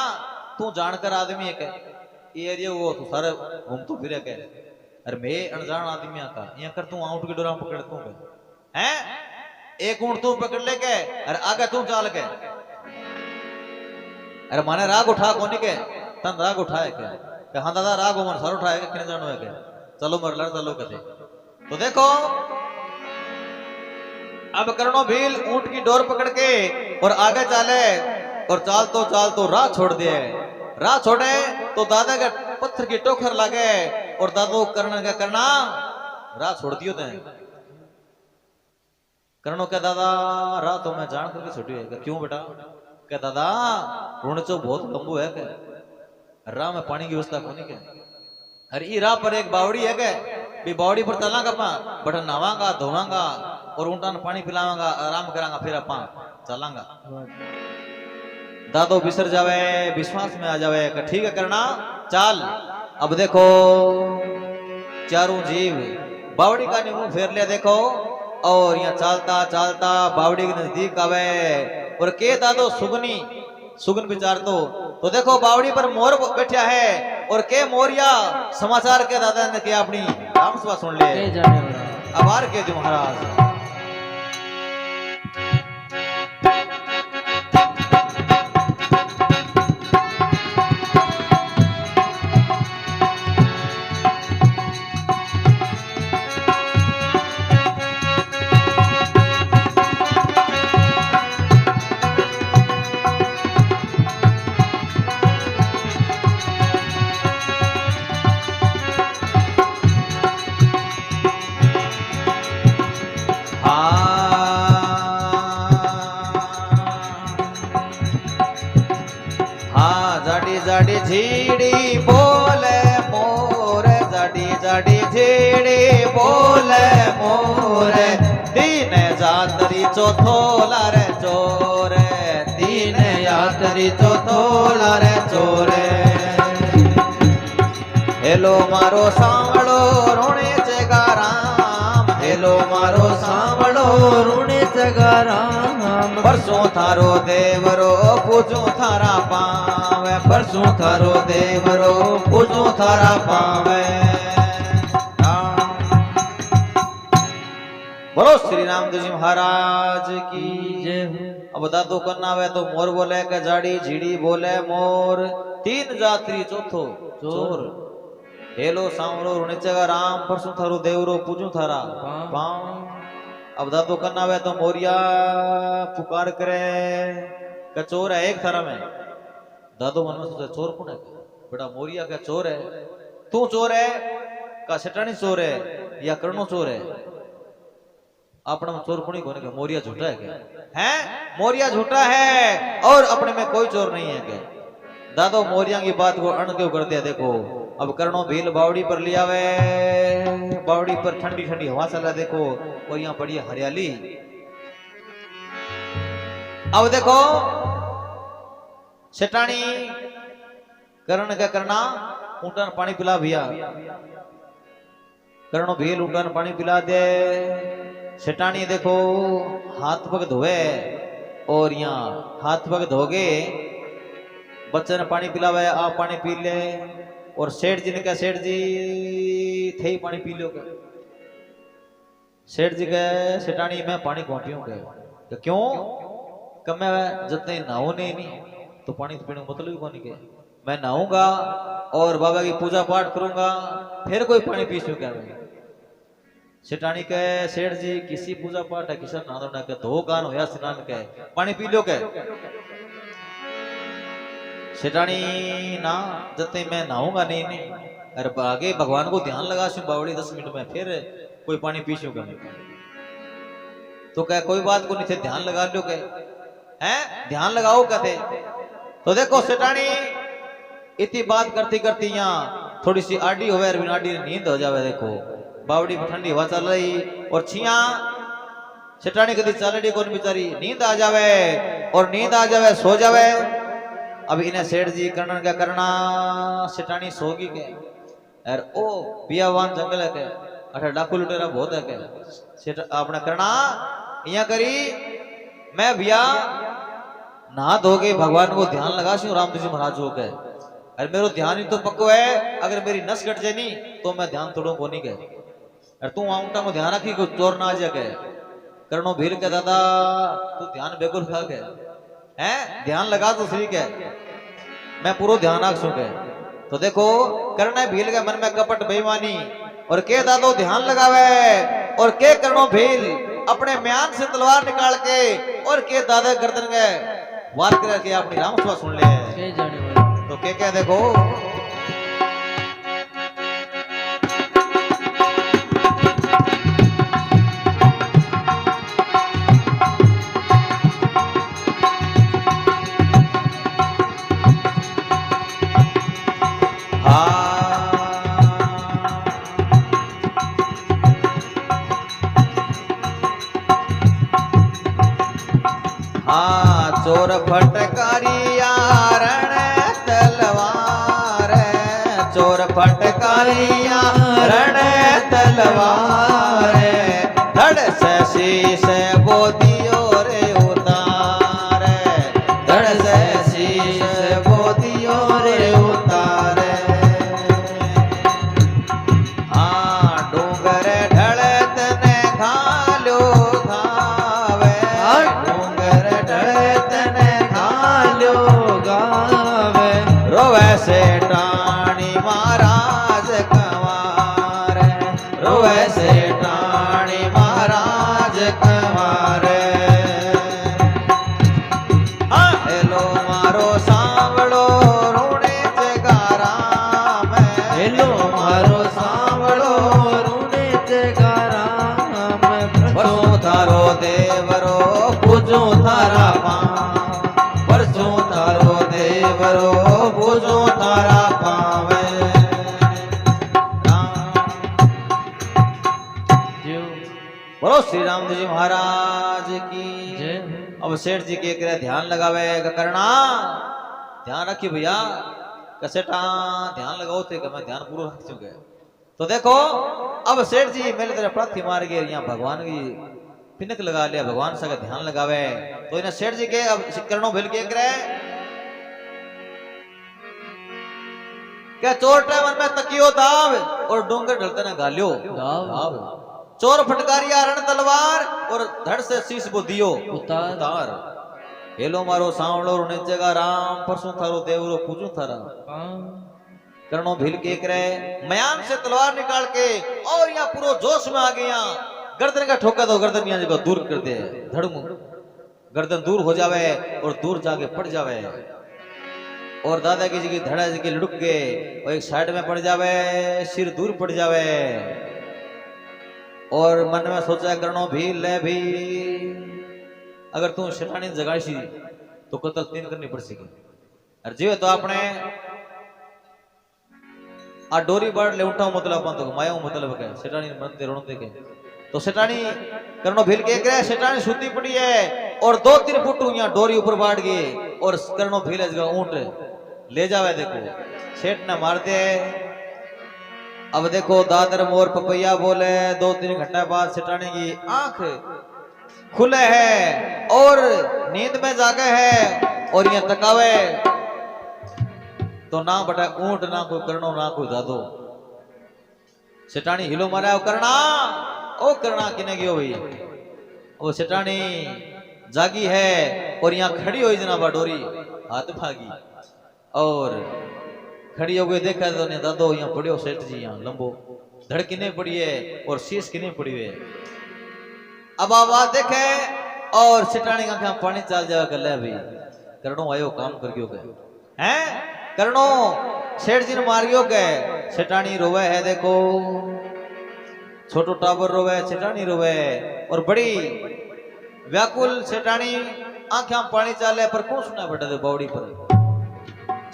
तू जानकर आदमी है के ये एरिया वो तू सारे घूम तो फिरे के अरे मैं अनजान आदमी का ये कर तू आउट की डोरा पकड़ तू हैं एक ऊंट तू पकड़ ले के अरे आगे तू चाल के अरे माने राग उठा कोनी के तन राग उठाए के हाँ दादा राग मन सर उठाए के किने जानो है के चलो मर लड़ चलो के तो देखो अब करणो भील ऊंट की डोर पकड़ के और आगे चाले और चाल तो राह छोड़ दिए। राह छोड़े तो दादा के पत्थर की टोकर लगे और दादो कर्ण का करना राह छोड़ दियो थे। करणो के दादा राह तो मैं जान करके छुट्टी है क्यों बेटा के दादा रुणचो बहुत लंबू है के राह में पानी की व्यवस्था कोनी के अरे ई राह पर एक बावड़ी है के भी बावड़ी पर चलांगा अपना बट नहावांगा धोवांगा और ऊंटा पानी पिलावांगा आराम करांगा फिर अपा चलांगा। दादो बिसर जावे विश्वास में आ जावे कि ठीक है करना चाल। अब देखो चारों जीव बावड़ी का मुंह फेर लिया देखो और यहाँ चालता चालता बावड़ी के नजदीक आवे और के दादो सुगन विचार तो देखो बावड़ी पर मोर बैठा है और के मोरिया समाचार के दादा ने के अपनी राम सभा सुन ले आभार के जो महाराज जाडी झीड़ी बोले मोर जाडी जाडी झीड़ी बोले मोर दीन जातरी चौथोला रे चोरे दीन यातरी चौथोला रे चोरे हेलो मारो सांवड़ो रोणे चेगाराम हेलो मारो सांवड़ो रोणे चेगाराम परसों थारो देवरो पूजो थारा पावे परसों थारो देवरो पूजो थारा पावे। बोलो श्री रामदेव जी महाराज की जय। अब दादो करना वे तो मोर बोले के जाड़ी झीड़ी बोले मोर तीन जात्री चौथो चोर हेलो सांवड़ो रुणिचगा राम परसों थारो देवरो पूजो थारा पाव। अब दादो करना वे तो मोरिया पुकार करे का चोर है एक थारा में। दादो मन में सोचा चोर कौन है बेटा मोरिया का चोर है तू चोर है का सेठानी चोर है या करणो चोर है अपना चोर कौन ही कोने मोरिया झूठा है क्या हैं मोरिया झूठा है और अपने में कोई चोर नहीं है क्या। दादो मोरिया की बात को अण क्यों कर दिया देखो। अब करणो भील बावड़ी पर लिया वे बावड़ी पर ठंडी ठंडी हवा चला देखो और यहाँ पड़ी हरियाली। अब देखो सेठानी करण क्या करना ऊंटन पानी पिला भैया करणो भील ऊंटन पानी पिला दे। सेठानी देखो हाथ पग धोए और यहाँ हाथ पग धोगे बच्चे ने पानी पिलावे आप पानी पी ले और सेठ जी ने कहा सेठ जी थे ही पानी पी लो क्या। सेठ जी कहे सेठानी मैं पानी कौन पीऊं क्या क्यों कब मैं जितने नहाओ नहीं तो पानी तो पीने मतलब ही कौन के मैं नहाऊंगा और बाबा की पूजा पाठ करूंगा, फिर कोई पानी पीछू क्या मैं। सेठानी कहे सेठ जी किसी पूजा पाठ है किसी नहा धोना के धो कान होया स्नान के पानी पी लो के। सेठानी ना जते मैं नहाऊंगा नहीं अरे आगे भगवान को ध्यान लगा शू बावड़ी 10 मिनट में फिर कोई पानी पीछू क्या। तो कह कोई बात को नहीं थे ध्यान लगा लो के हैं ध्यान लगाओ कहते। तो देखो सेठानी इतनी बात करती करती यहाँ थोड़ी सी आडी हो आडी नींद हो जावे। देखो बावड़ी में ठंडी हवा चल रही और छिया सेठानी कदी चल रही कौन बेचारी नींद आ जावे और नींद आ जावे सो जावे। अब इन्हें सेठ जी करना क्या करना सेठानी सोगी के यार ओ बियावान जंगल है के अठा डाकू लुटेरा बहुत है के सेठ आपने करना यहाँ करी मैं भैया नहा धोगे भगवान को ध्यान लगा शू राम जी महाराज हो गए। अरे मेरो ध्यान ही तो पक्को है अगर मेरी नस कट जाए नहीं तो मैं ध्यान तोड़ू को नहीं गए। अरे तू आउंटा में ध्यान रखी कुछ चोर ना आ जाए करनो भील के दादा तू ध्यान बेकुल खा के हैं ध्यान लगा तो सही के मैं पूरा ध्यान रख सके। तो देखो करना भील के मन में कपट बेईमानी और के दादो ध्यान लगावे और के करनो भील अपने म्यान से तलवार निकाल के और के दादा गर्दन गए वार करके अपनी राम सभा सुन ले। तो क्या देखो चोर फटकारिया रण तलवार चोर फटकारिया रण तलवार धड़ से शीश बोदियो रे उतार धड़ से शीश बोदियो रे उतार। हाँ डूंगर ढलत ने घालो घावे डूंगर ढलत ने घालो गावे रोवे से टाणी महाराज कंवार रोवे से टाणी महाराज कंवार। हेलो मारो सांवड़ो रूणे जगाराम हेलो मारो सांवड़ो रूणे जगाराम परसों थारो देवरो पूजो थारा पांव परसों थारो देवरो पूजो थारा पावे। बोलो श्री राम जी महाराज की जय। अब सेठ जी के करे ध्यान लगावे करना ध्यान रखिए भैया कसेटा ध्यान लगाओ थे मैं ध्यान पूरा रख चुके। तो देखो अब सेठ जी मेरे तरह प्रार्थी मार गए यहाँ भगवान की पिनक लगा लिया भगवान सा ध्यान लगावे। तो इन्हें सेठ जी के अब करणों भेल के करे क्या चोर मन में तकियो दाव और डूंगर ढलते ना गालियो दाव चोर फटकारिया रण तलवार और धड़ से शीश बो दियो उतार हेलो मारो सांवड़ो ऋण जगा राम परसों थारो देवरो पूजू थारा करणों भील के करे मयान से तलवार निकाल के और यहाँ पूरा जोश में आ गया गर्दन का ठोका तो गर्दन यहाँ जगह दूर कर दे धड़मू गर्दन दूर हो जावे और दूर जाके पड़ जावे और दादा की जगह धड़ा जगह लुढ़क गए और एक साइड में पड़ जावे सिर दूर पड़ जावे और मन में सोचा करणों भी ले भी अगर तू शैतानी जगाशी तो कतल 3 करनी पड़ सके। और जीवे तो आपने आ डोरी बाड़ ले उठाओ मतलब अपन तो माया मतलब के शैतानी मन दे रोण दे के तो शैतानी करणों भील के करे शैतानी सुती पड़ी है और 2-3 फुट यहाँ डोरी ऊपर बाढ़ गए और करणों भील जगह ऊंट ले जावे। देखो सेठ ने मार दे। अब देखो दादर मोर पपैया बोले 2-3 घंटे बाद सेठानी की आंख खुले है और नींद में जागे है और ये तकावे तो ना बटा ऊंट ना कोई करणो ना कोई दादो सेठानी हिलो मारा करना ओ करना किने गयो भाई वो सेठानी जागी है और यहाँ खड़ी हुई जनाबा डोरी हाथ भागी और खड़ी हो गई, देखा तो ने दादो यहाँ पड़ियो सेठ जी, यहाँ लंबो धड़ किने पड़ी है और शीश किने पड़ी है। अब आवाज देखे और सिटानी का क्या पानी चाल जावा कर ले भाई करणो आयो काम कर गयो के हैं करणो सेठ जी ने मार गयो के सिटानी रोवे है, देखो छोटो टाबर रोवे, सिटानी रोवे और बड़ी व्याकुल सेठानी आंखें पानी चाले पर कौन सुना बेटा दे बावड़ी पर।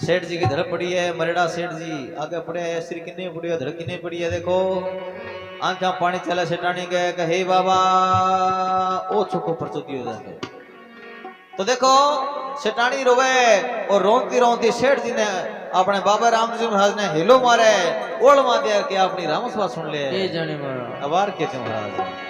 सेठ जी की धड़ पड़ी है, मरेड़ा सेठ जी आगे पड़े है, सिर किन्ने पड़ी है, धड़ किन्ने पड़ी है, देखो आंखें पानी चाले सेठानी के हे बाबा ओ छोको परचो दियो जाके। तो देखो सेठानी रोवे और रोंती रोंती सेठ जी ने अपने बाबा रामजी महाराज ने हेलो मारे ओढ़ मार दिया कि अपनी रामसभा सुन ले। ये जाने महाराज अबार के थे महाराज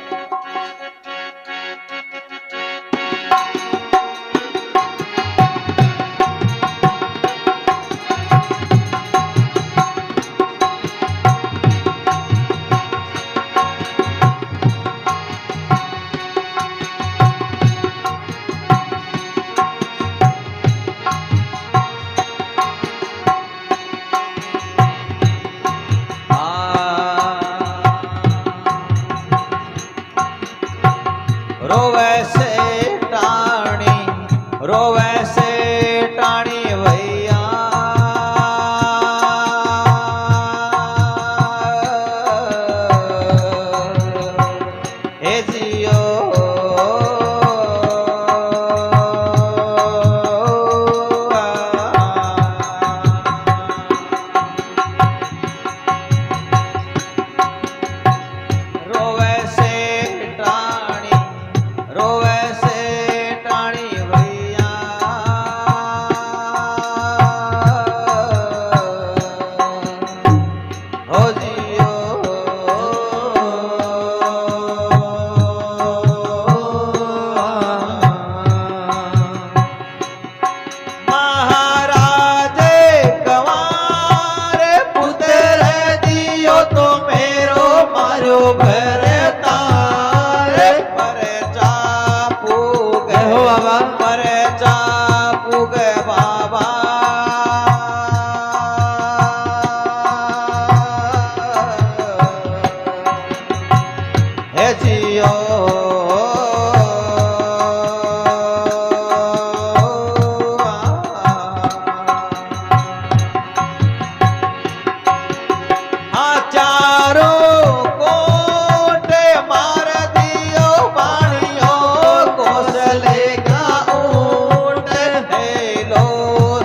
रोवे से टाणी भैया हे जियो रोवे से टाणी रोवे से टाणी भैया हो जियो महाराज कंवार पुत्र दियो तो मेरो मारो भरतार पर चापू गए हो बाबा पर चापू गए बाबा हे जियो हाँ चारों कोट मार दियो पानियो कोसले का ऊंट हेलो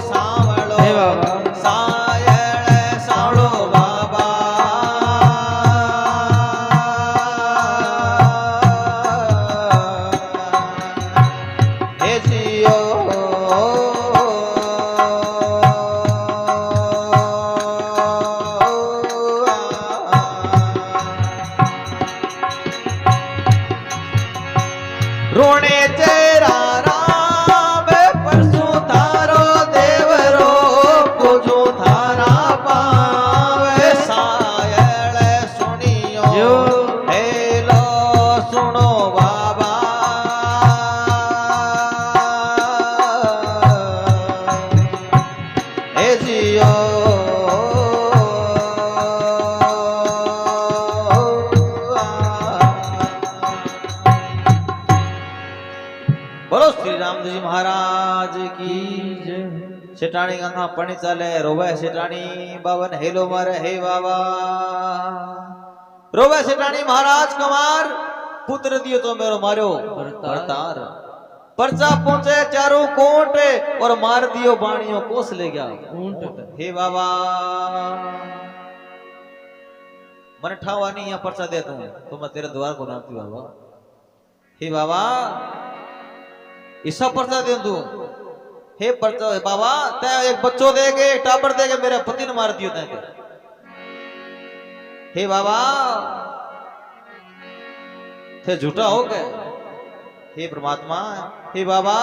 सांवलो हे बाबा सायड़ सावड़ो बाबा हे जियो रोने तेरा राम परसों थारो देवरो पूजो थारा पावे सायड़ सुनियो यो हेलो सुनो बाबा हे जियो बोलो श्री राम जी महाराज की जय। सेठानी गंगा पानी चाले रोवे सेठानी बावन हेलो मारे हे बाबा रोवे सेठानी महाराज कुमार पुत्र दियो तो मेरो मारो भरतार परचा पहुंचे चारों कोट और मार दियो बाणियों कोस ले गया ऊंट हे बाबा मन ठावानी यहाँ परचा दे तू तो मैं तेरे द्वार को नामती बाबा हे बाबा ईसा परचा दे तू हे परचा बाबा ते एक बच्चो देगे एक टाबर देगे मेरे पति ने मार दियो ते हे बाबा थे झूठा हो गए हे परमात्मा हे बाबा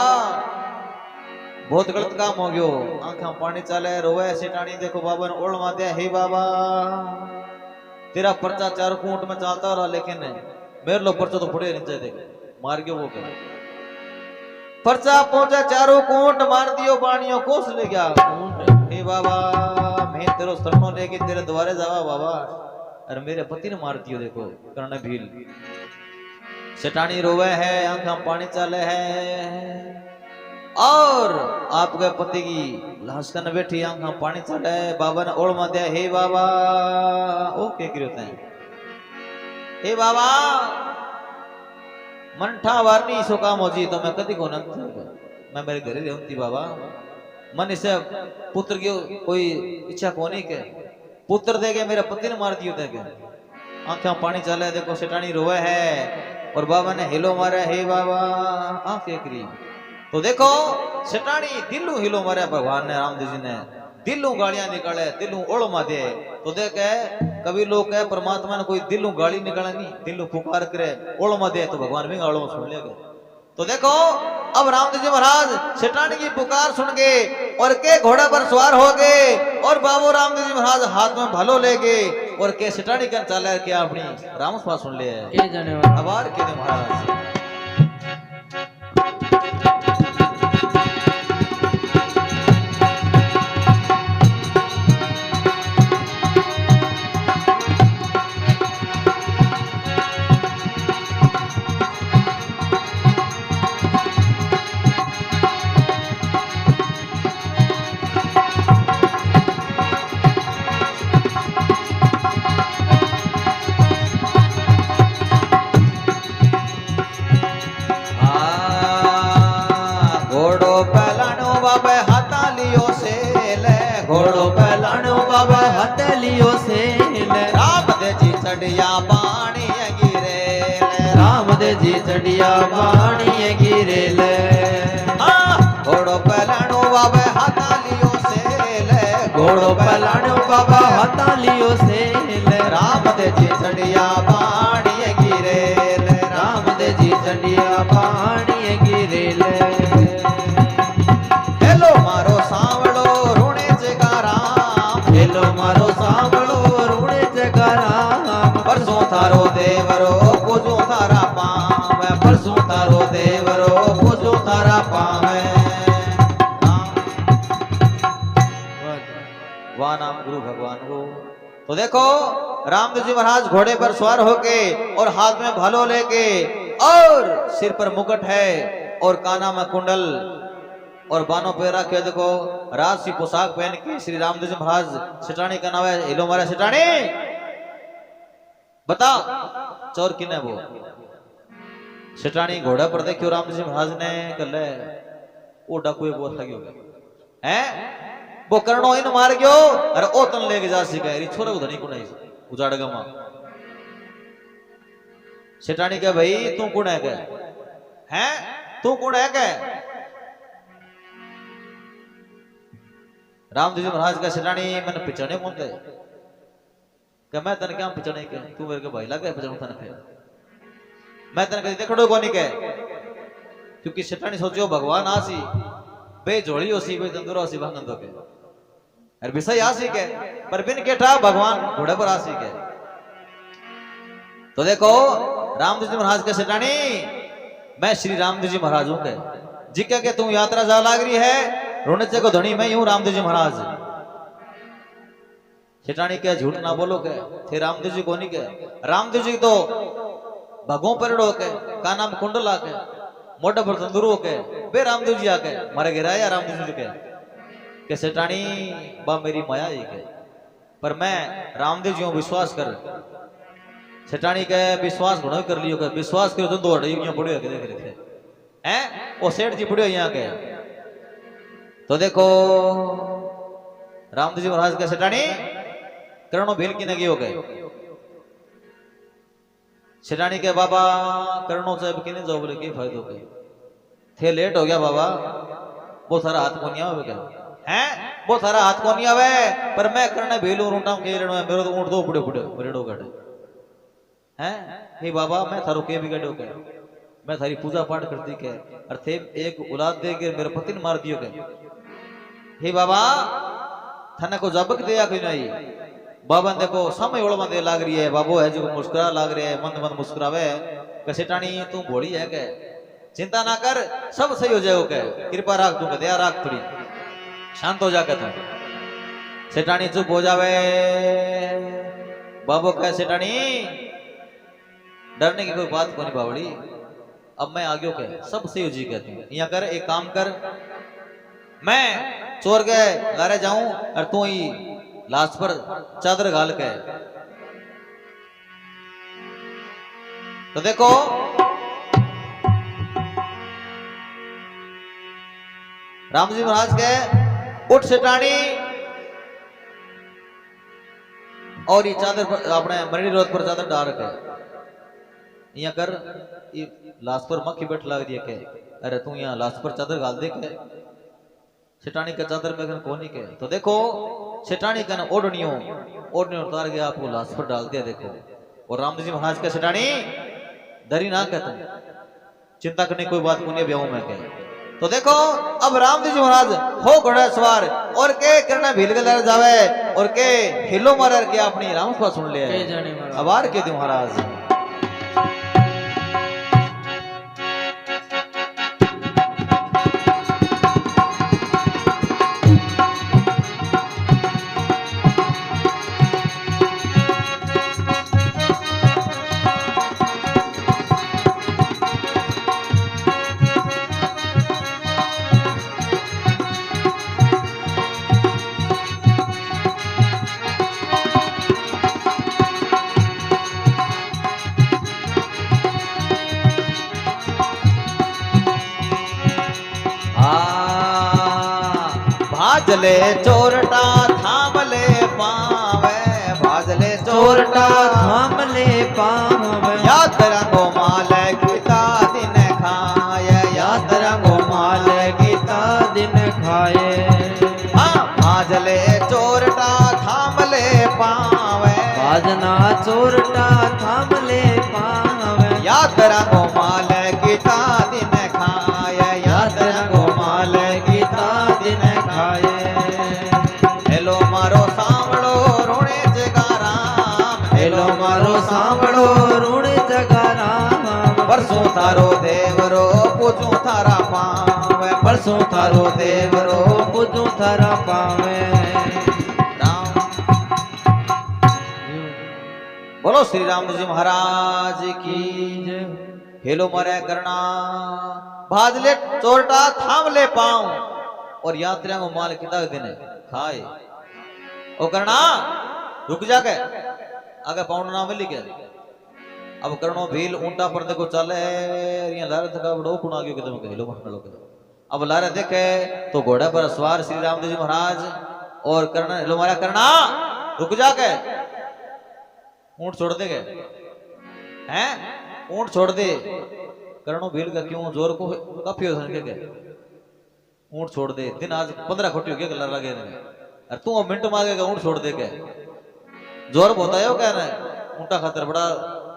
बहुत गलत काम हो गयो आंखा पानी चाले रोवे सेठानी देखो बाबा ने ओढ़ मार दिया हे बाबा तेरा पर्चा चार कूट में चलता रहा लेकिन मेरे लो पर्चा तो पड़े नीचे देख मार गयो वो कर पर्चा पहुंचा चारों कूट मार दियो बाणियों कोस ले गया ऊंट हे बाबा मैं तेरो शरणों लेके तेरे द्वारे जावा बाबा। अरे मेरे पति ने मार दियो देखो कर्ण भील। सेठानी रोवे है, आंखों पानी चले है, और आपके पति की लाश कन बैठी आंखों पानी चले। बाबा ने ओढ़ मार दिया, हे बाबा ओ क्या करते हैं, हे बाबा मनठा वारनी सो काम हो जी तो मैं कदी को न मैं मेरे घरे रहती बाबा। मन इसे पुत्र की कोई इच्छा कोनी के पुत्र देगे, मेरे पति ने मार दियो देगे। आंखों पानी चले देखो सेठानी रोवे है, और बाबा ने हिलो मारे, हे बाबा आंख एकरी। तो देखो सेठानी दिलू हिलो मारे भगवान ने, रामदेव जी ने दिलू गालियां निकाले, दिलू ओढ़ मारे। तो देखे कभी लोग कहे परमात्मा ने कोई दिलू गाली निकाले नहीं, दिलू पुकार करे ओढ़ मारे तो भगवान भी गालों सुन लेगा। तो देखो अब रामदेव जी महाराज सेठानी की पुकार सुन गए और के घोड़े पर सवार हो गए, और बाबू रामदेव जी महाराज हाथ में भलो ले गए, और के सेठानी कर चाले के अपनी राम सभा सुन ले के जाने वाला आभार के दे महाराज। घोड़ो पहलानो बाबा हाथ लियो से ले, रामदेव जी चढ़िया पानी गिरे, रामदेव जी चढ़िया पानी गिरे ले। घोड़ो पहलानो बाबा हाथ लियो से ले, घोड़ो पहलानो बाबा हाथ लियो से ले, रामदेव जी चढ़िया पानी गिरे, रामदेव जी चढ़िया पानी गिरे ले। हेलो मारो सांवड़ो रूणे जगा राम, हेलो मारो सांभळो रूणे जगा राम, परसों थारो देवरो पूजो थारा पाव, परसों तारो देवरो पूजो तारा पावे। वाह नाम गुरु भगवान को। तो देखो रामदेव जी महाराज घोड़े पर सवार होके और हाथ में भालो लेके, और सिर पर मुकुट है और काना में कुंडल, और बानों पे रखे देखो राजसी पोशाक पहन के श्री रामदेव जी महाराज। सेठानी का नाम है हिलो मारा सेठानी, बता चोर किने वो। सेठानी घोड़ा पर देखियो रामदेव जी महाराज ने कल वो डाकू बहुत लगी होगा हैं, वो कर्णो इन मार गयो, अरे ओ तन लेके जा सिका री छोरे को धनी को नहीं उजाड़ गमा। सेठानी के भाई तू कौन है के हैं, तू कौन है के। रामदेव जी महाराज का सेठानी मैंने पिछाने कौन थे, क्या मैं तन क्या पिछाने के, तू मेरे के भाई लगे पिछाने तन के, मैं तन कहीं देखड़ो को नहीं के। क्योंकि सेठानी सोचो भगवान आसी बे झोली होसी बे तंदुरा होसी भंगन के, अरे विषय आसी के पर बिन के ठा भगवान घोड़े पर आसी के। तो देखो रामदेव जी महाराज के सेठानी मैं श्री रामदेव जी महाराज हूं के, जिके के तू यात्रा जा लाग रही है, रोने को धनी मैं ही हूं रामदेव जी महाराज। सेठानी के झूठ ना बोलो के थे रामदेव जी को नहीं के, रामदेव जी तो भगों पर के काना में कुंडल आके मोटा पर तंदुरू के बे रामदेव जी आके मारे गिराया रामदेव जी के सेठानी बा मेरी माया ही के, पर मैं रामदेव जी विश्वास कर। सेठानी के विश्वास घणो कर लियो के, विश्वास करो तो दो यूं पड़े के देख रहे थे हैं, वो सेठ जी पड़े यहाँ के। तो देखो रामदेव जी महाराज के सेठानी करणों भेल की नगी हो गए। सेठानी के बाबा करणों से किने जाओ बोले की फायदो के थे, लेट हो गया बाबा, वो सारा हाथ को नहीं आवे क्या हैं, वो सारा हाथ को नहीं आवे, पर मैं करने भेलू रूटा के रेणो है मेरो तो ऊंट दो पुड़े पुड़े रेडो गड़े हैं। हे बाबा मैं थारो के भी गड़ो के, मैं थारी पूजा पाठ करती के, और थे एक औलाद दे के मेरे पति ने मार दियो के। हे बाबा थाने को जबक दिया कोई नहीं, बाबा देखो समय ओळमा दे लाग रही है, बाबू है जो मुस्कुरा लाग रहे है, मंद मंद मुस्कुरावे के सेठानी तू भोली है के, चिंता ना कर सब सही हो जाएगा के, कृपा राख तू के दया राख थोड़ी, शांत हो जाके तू। सेठानी चुप हो जावे। बाबू कहे सेठानी डरने की कोई बात को नहीं बावड़ी, अब मैं आगे कह सब शिव जी कहते हैं। यहाँ कर एक काम कर, मैं चोर गए लारे जाऊं और तू ही लाश पर चादर घाल के। तो देखो राम जी महाराज के उठ सेठानी और ये चादर पर अपने मरनी रोड पर चादर डाल के यहाँ कर ये लाश पर मक्खी बैठ लग रही है के अरे तू यहाँ लाश पर चादर घाल दे के सेठानी का चादर में कोनी के। तो देखो सेठानी का ओढ़नियों उतार के आपको लाश पर डाल दिया देखो। और राम जी महाराज के सेठानी डरी ना कहते चिंता करने कोई बात को नहीं ब्याहूं मैं कह। तो देखो अब राम जी महाराज हो घोड़ा सवार और के करना भील के लड़ जावे और के हिलो मार के अपनी राम सभा सुन ले अब आर के दो महाराज। भाजले चोरटा थाम ले पावे, भाजले चोरटा थाम ले पावे, याद रंगो माल गीता दिन खाए, याद रंगो माल गीता दिन खाए। हाँ भाजले चोरटा थाम ले पावे, भाजना चोरटा थाम ले पावे, याद रंगो माल गीता दिन खाए, याद रंगो माल गीता दिन खाए। हेलो मारो सांवड़ो रोणे जगाराम, हेलो मारो सांवड़ो रोणे जगाराम, परसों थारो देवरो पूजू थारा पावे, परसों थारो देवरो पूजू थारा पावे। राम बोलो श्री राम जी महाराज की जय। हेलो मरे करना भाजले चोरटा थाम ले पाऊं और यात्रा को माल कितना दिन खाए। ओ करना रुक जाके आगे पाउंड ना मिली के अब करणो भील ऊंटा पर देखो चले यहाँ लारे थका बड़ो पुना गयो कितने हेलो महलो के अब लारे देखे तो घोड़े पर सवार श्री राम जी महाराज और करना हेलो मारा करना रुक जाके ऊंट छोड़ दे गए हैं ऊंट छोड़ दे। करणो भील का क्यों जोर को काफी हो सके ऊंट छोड़ दे दिन आज 15 खोटी हो गया कलर लगे और तू मिनट मांगेगा ऊंट छोड़ दे के जोर बहुत आयो क्या ना ऊंटा खातर बड़ा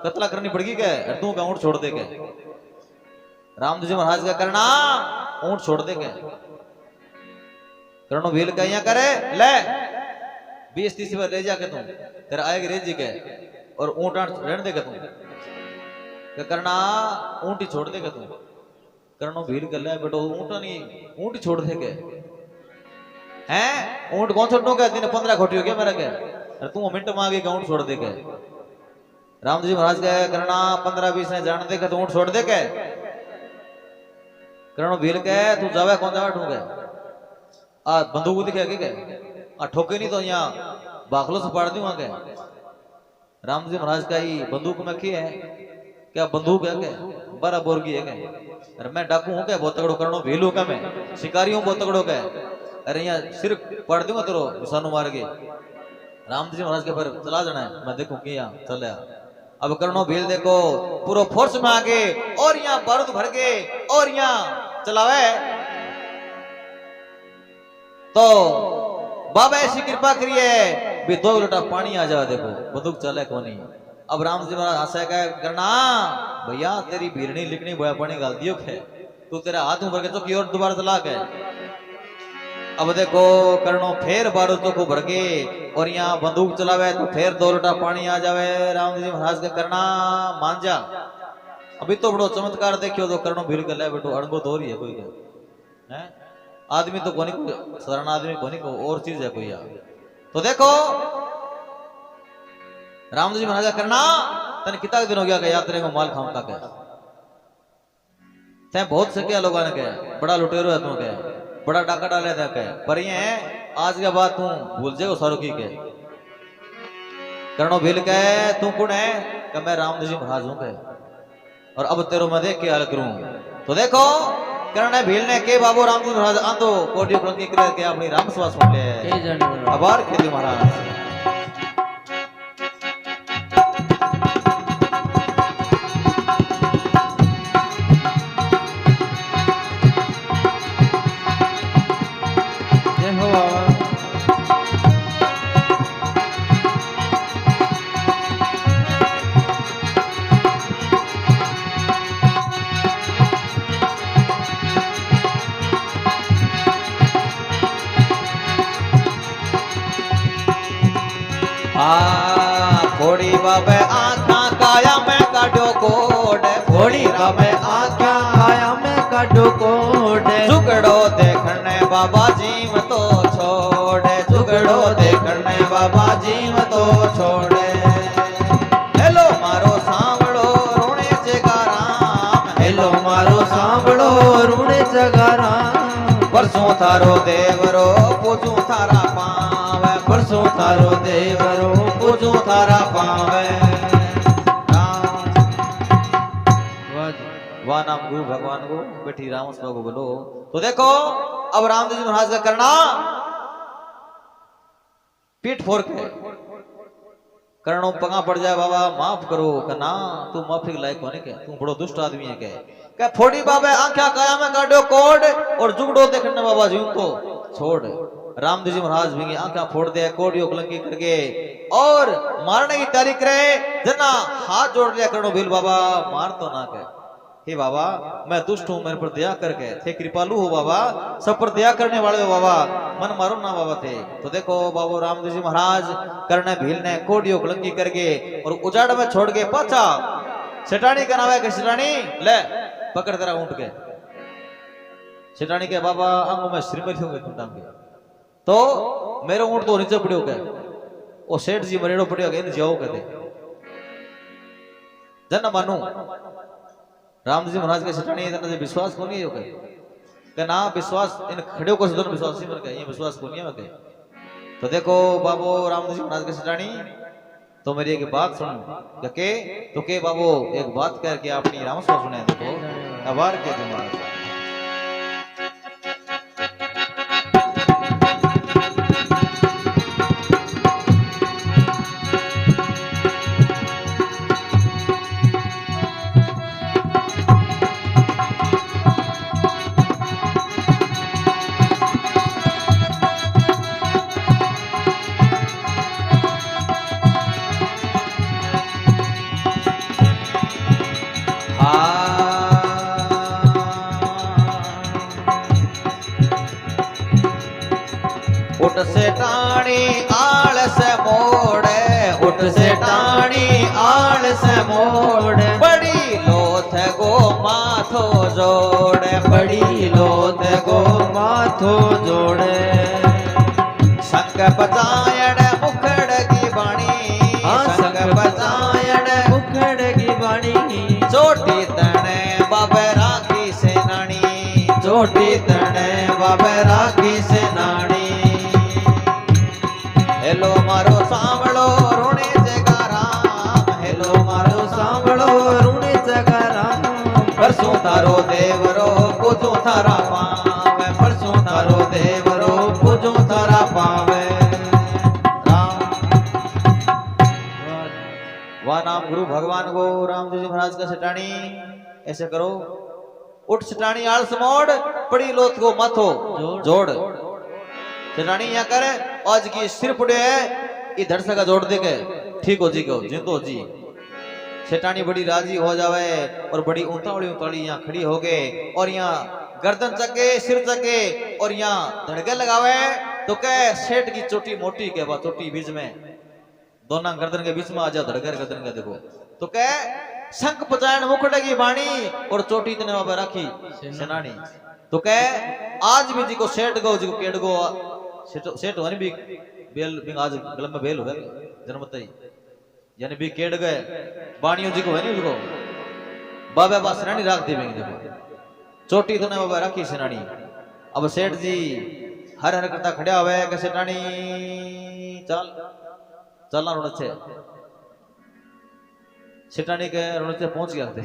कतला करनी पड़ेगी क्या और तू का ऊंट छोड़ दे के। राम जी महाराज का करना ऊंट छोड़ दे के करणो भील का यहाँ करे ले 20-30 बार ले जाके तुम तेरा आएगी रेजी के और ऊंट रहने देगा तुम क्या करना ऊंट ही छोड़ देगा तुम। करणो भील कर ले बेटो ऊंट नहीं ऊंट छोड़ दे के हैं ऊंट कौन छोड़नो क्या दिन 15 खोटी हो गया मेरा क्या अरे तू मिनट मांगे ऊंट छोड़ दे के। राम जी महाराज का करना 15-20 ने जान दे के तो ऊंट छोड़ दे के। करणो भील के तू जावे कौन जावे ठूके आ बंदूक दिखे के आ ठोके नहीं तो यहाँ बाखलो से पाड़ दूंगा के। राम जी महाराज का ही बंदूक में की है क्या बंदूक है क्या 12 बोर की है क्या अरे मैं डाकू हूँ क्या बहुत तगड़ो करणो भील हूँ क्या मैं शिकारी हूँ बहुत तगड़ो क्या अरे यहाँ सिर पड़ दूंगा तेरो निशानु मार के। राम जी महाराज के फिर चला जाना है मैं देखूं कि यहाँ चल अब करणो भील देखो पूरा फोर्स में आगे और यहाँ बारूद भर के और यहाँ चलावे तो बाबा ऐसी कृपा करिए भी 2 लोटा पानी आ जाए देखो बंदूक चले को नहीं। अब राम जी महाराज आशा क्या करना भैया तेरी भीरनी लिखनी बोया पानी गाल दियो के तू तेरा हाथ ऊपर के तो की और दोबारा चला के। अब देखो करणो फेर बारूद तो को भर के और यहाँ बंदूक चलावे तो फेर 2 लोटा पानी आ जावे। राम जी महाराज के करना मान जा अभी तो बड़ो चमत्कार देखियो तो करणो भील कर ले बेटो अड़गो दो रही है कोई है आदमी तो कोनी को साधारण आदमी कोनी को और चीज है कोई यार तो देखो राम जी महाराज करना तन कितना दिन हो गया यात्रा को माल खाम का तै बहुत सके लोगों ने कहा बड़ा लुटेरो है तू कह बड़ा डाका डाले था कह पर ये आज के बाद तू भूल जाओ सारो की कह करणो भील कह तू कौन है कि मैं राम जी महाराज हूं कह और अब तेरो मैं देख के हाल करूं तो देखो करण भील ने के बाबू राम जी महाराज आंदो कोटियो कलंकी करके अपनी राम सभा सुन ले आभार खेती महाराज फोड़ी बाबे आँखा काया में काटो कोड फोड़ी बाबे आँखा काया में काटो कोड झुगड़ो देखने बाबा जीव तो छोड़े झुगड़ो देखने बाबा जीव तो छोड़े हेलो मारो सांवड़ो रूणे जगा राम हेलो मारो सांवड़ो रूणे जगा राम परसों थारो देवरो पूजू थारा पावे परसों थारो देवरो पूजू थारा पावे वाह नाम गुरु भगवान को बैठी राम को बोलो तो देखो अब रामदेव जी महाराज का करना पीठ फोड़ के करणों पगा पड़ जाए बाबा माफ करो कना तू माफी लायक होने के तू बड़ो दुष्ट आदमी है के फोड़ी बाबा आंखा काया में काटो कोड और जुगड़ो देखने बाबा जी को छोड़ रामदेव जी महाराज भी आंखा फोड़ दे कोडियो कलंकी करके और मारने की तारीख रहे जना हाथ जोड़ लिया करणो भील बाबा मार तो ना के हे बाबा मैं दुष्ट हूं मेरे पर दया करके थे कृपालु हो बाबा सब पर दया करने वाले हो बाबा मन मारो ना बाबा थे तो देखो बाबू रामदेव जी महाराज करने भील ने कोडियो कलंकी करके और उजाड़ में छोड़ के पाछा सेठानी का नाम है सेठानी ले पकड़ तेरा ऊंट के सेठानी के बाबा आंगों में श्रीमती होंगे तुम टांग के तो मेरा ऊंट तो नीचे पड़ियो के ओ सेठ जी मरेड़ो पड़ियो के इन जाओ कहते जन मानू राम जी महाराज के सेठानी है विश्वास को नहीं है के ना विश्वास इन खड़ियों को सदन विश्वास ही मर ये विश्वास को नहीं है तो देखो बाबू राम जी महाराज के सेठानी तो मेरी एक बात सुन के तो के बाबू एक बात करके अपनी राम सभा सुने देखो आभार के तुम्हारा उठ से टाणी आल से मोड़े उठ से टाणी आल से मोड़े बड़ी लोथ गो माथो जोड़े बड़ी लोथ गो माथो जोड़े संग बजायड़ मुखड़ की बाणी संग बजायड़ मुखड़ की बाणी चोटी तने बाबे राखी से नानी चोटी तने बाबे राखी से नानी हेलो मारो सांवड़ो रूणे जगा राम हेलो मारो सांवड़ो रूणे जगा राम परसों थारो देवरो पूजो थारा पावे परसों थारो देवरो पूजो थारा पावे राम वाह नाम गुरु भगवान को रामदेव जी महाराज का सेठानी ऐसे करो उठ सेठानी आलस मोड़ पड़ी लोथ को माथो जोड़ सेठानी यहाँ करे आज की सिर पड़े है इधर से का जोड़ दे के ठीक हो जी को जिंदो जी सेठानी बड़ी राजी हो जावे और बड़ी उतावली यहाँ खड़ी हो गए और यहाँ गर्दन चके सिर चके और यहाँ धड़के लगावे तो क्या सेठ की चोटी मोटी के बाद चोटी बीच में दोनों गर्दन के बीच में आ जाओ धड़के गर्दन का देखो तो क्या शंख पचायन मुखड़े की बाणी और चोटी इतने वहां राखी सेनानी तो क्या आज भी जी को सेठ गो जी को केड़ गो सेठ वनी भी बेल बिंग आज गलम में बेल हो गए जन्मत ही यानी भी केड़ गए बाणियों जी को है नहीं उसको बाबा बा सेनानी राख दी बिंग देखो चोटी तो ने बाबा रखी सेनानी अब सेठ जी हर हर करता खड़ा हुआ है कि सेठानी चल चलना रोड से सेठानी के रोड से पहुंच गया थे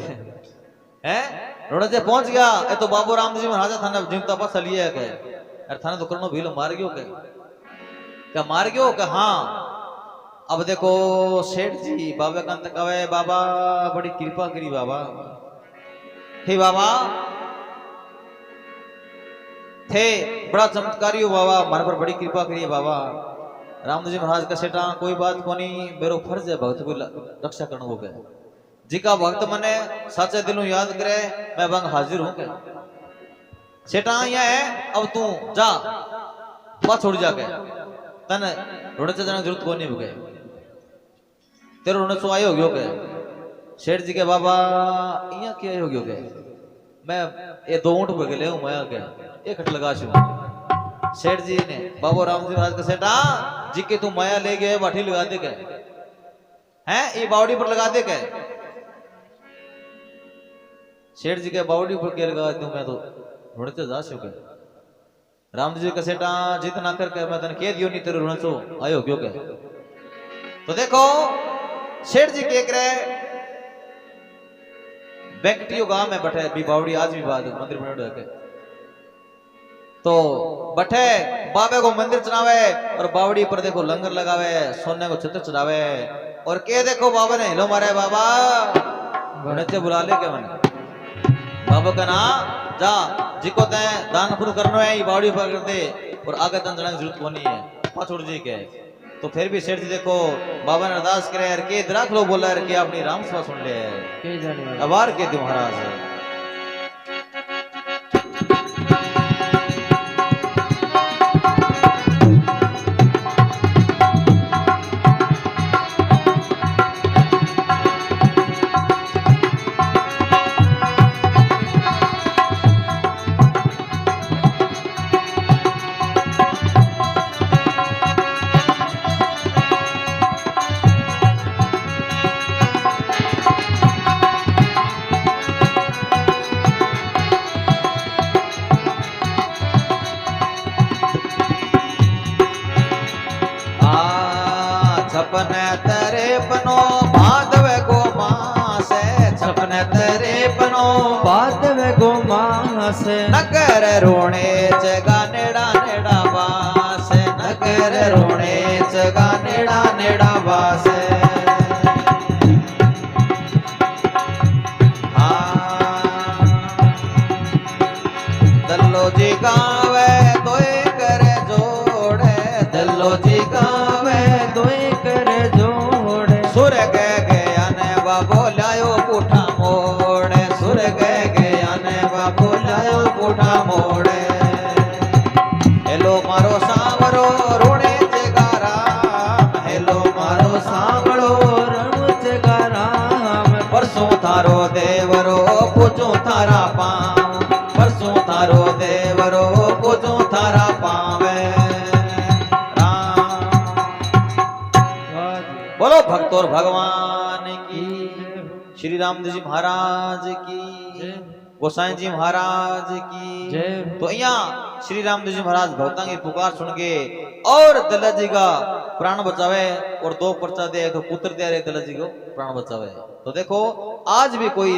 हैं रोड से पहुंच गया ये तो बाबू राम जी महाराजा थाने जिमता पास लिए है के अरे थाने तो करनो भीलो मार गयो के क्या मार गयो के हाँ अब देखो सेठ जी बाबा कांत कहे बाबा बड़ी कृपा करी बाबा हे बाबा थे बड़ा चमत्कारी हो बाबा मारे पर बड़ी कृपा करिए बाबा रामदेव जी महाराज का सेठा कोई बात कोनी मेरो फर्ज है भक्त को रक्षा करना हो गया जिका भक्त मने सच्चे दिलों याद करे मैं बंग हाजिर हूं क्या सेठा यहाँ है अब तू जा वहां छोड़ जाके तन रोने से जाने जरूरत कोनी हो गए तेरे रोने सो आयो गयो के सेठ जी के बाबा यहाँ क्या हो गयो के मैं ये 2 ऊंट भगे ले मैं के एक हट लगा छू सेठ जी ने बाबू राम जी महाराज का सेठा जी के तू माया ले गए बाठी लगा दे के हैं ये बावड़ी पर लगा दे के सेठ जी के बावड़ी पर के लगा दूं मैं तो रोने से जा चुके राम जी का सेठा जितना करके मैं तने कह दियो नहीं तेरे रोने सो आयो क्यों के तो देखो सेठ जी के करे व्यक्तियों गांव में बैठे भी बावड़ी आज भी बात मंदिर बने के तो बैठे बाबे को मंदिर चढ़ावे और बावड़ी पर देखो लंगर लगावे सोने को छत्र चढ़ावे और के देखो बाबा ने हिलो मारे बाबा गणेश बुला ले के मैंने बाबा का ना जा जिको ते दान पुण्य करनो है ये बावड़ी पकड़ दे और आगे तन जाने की जरूरत कोनी है पाछोड़ जी के तो फिर भी सेठ जी देखो बाबा ने अरदास करे यार के दराख लो बोला यार कि अपनी राम सभा सुन ले के जाने अबार के दो महाराज छपने तेरे बनो माधव गो मास छपने तेरे बनो बादव गो मास नगर रोणे जगा नेड़ा नेड़ा वास नगर रोणे जगा नेड़ा नेड़ा वास दल्लो जी गावे तोय करे जोड़े दल्लो जी गावे दोए कर जोड़े सुर गए गया ने बाबो लायो पुठा मोड़े सुर गए गया ने बाबो लायो पुठा मोड़े हेलो मारो सांवरो रोणे जगाराम हेलो मारो सांभळो रणु जगाराम परसों थारो देवरो पूजो थारा पाँव परसों थारो देवरो पूजो थारा पावे राम बोलो भक्त और भगवान की श्री रामदेव जी महाराज की गोसाई जी महाराज की जय। तो यहाँ श्री रामदेव जी महाराज भक्तों की पुकार सुन के और दल्ला जी का प्राण बचावे और 2 पर्चा दे तो पुत्र दे रहे दल्ला जी को प्राण बचावे तो देखो आज भी कोई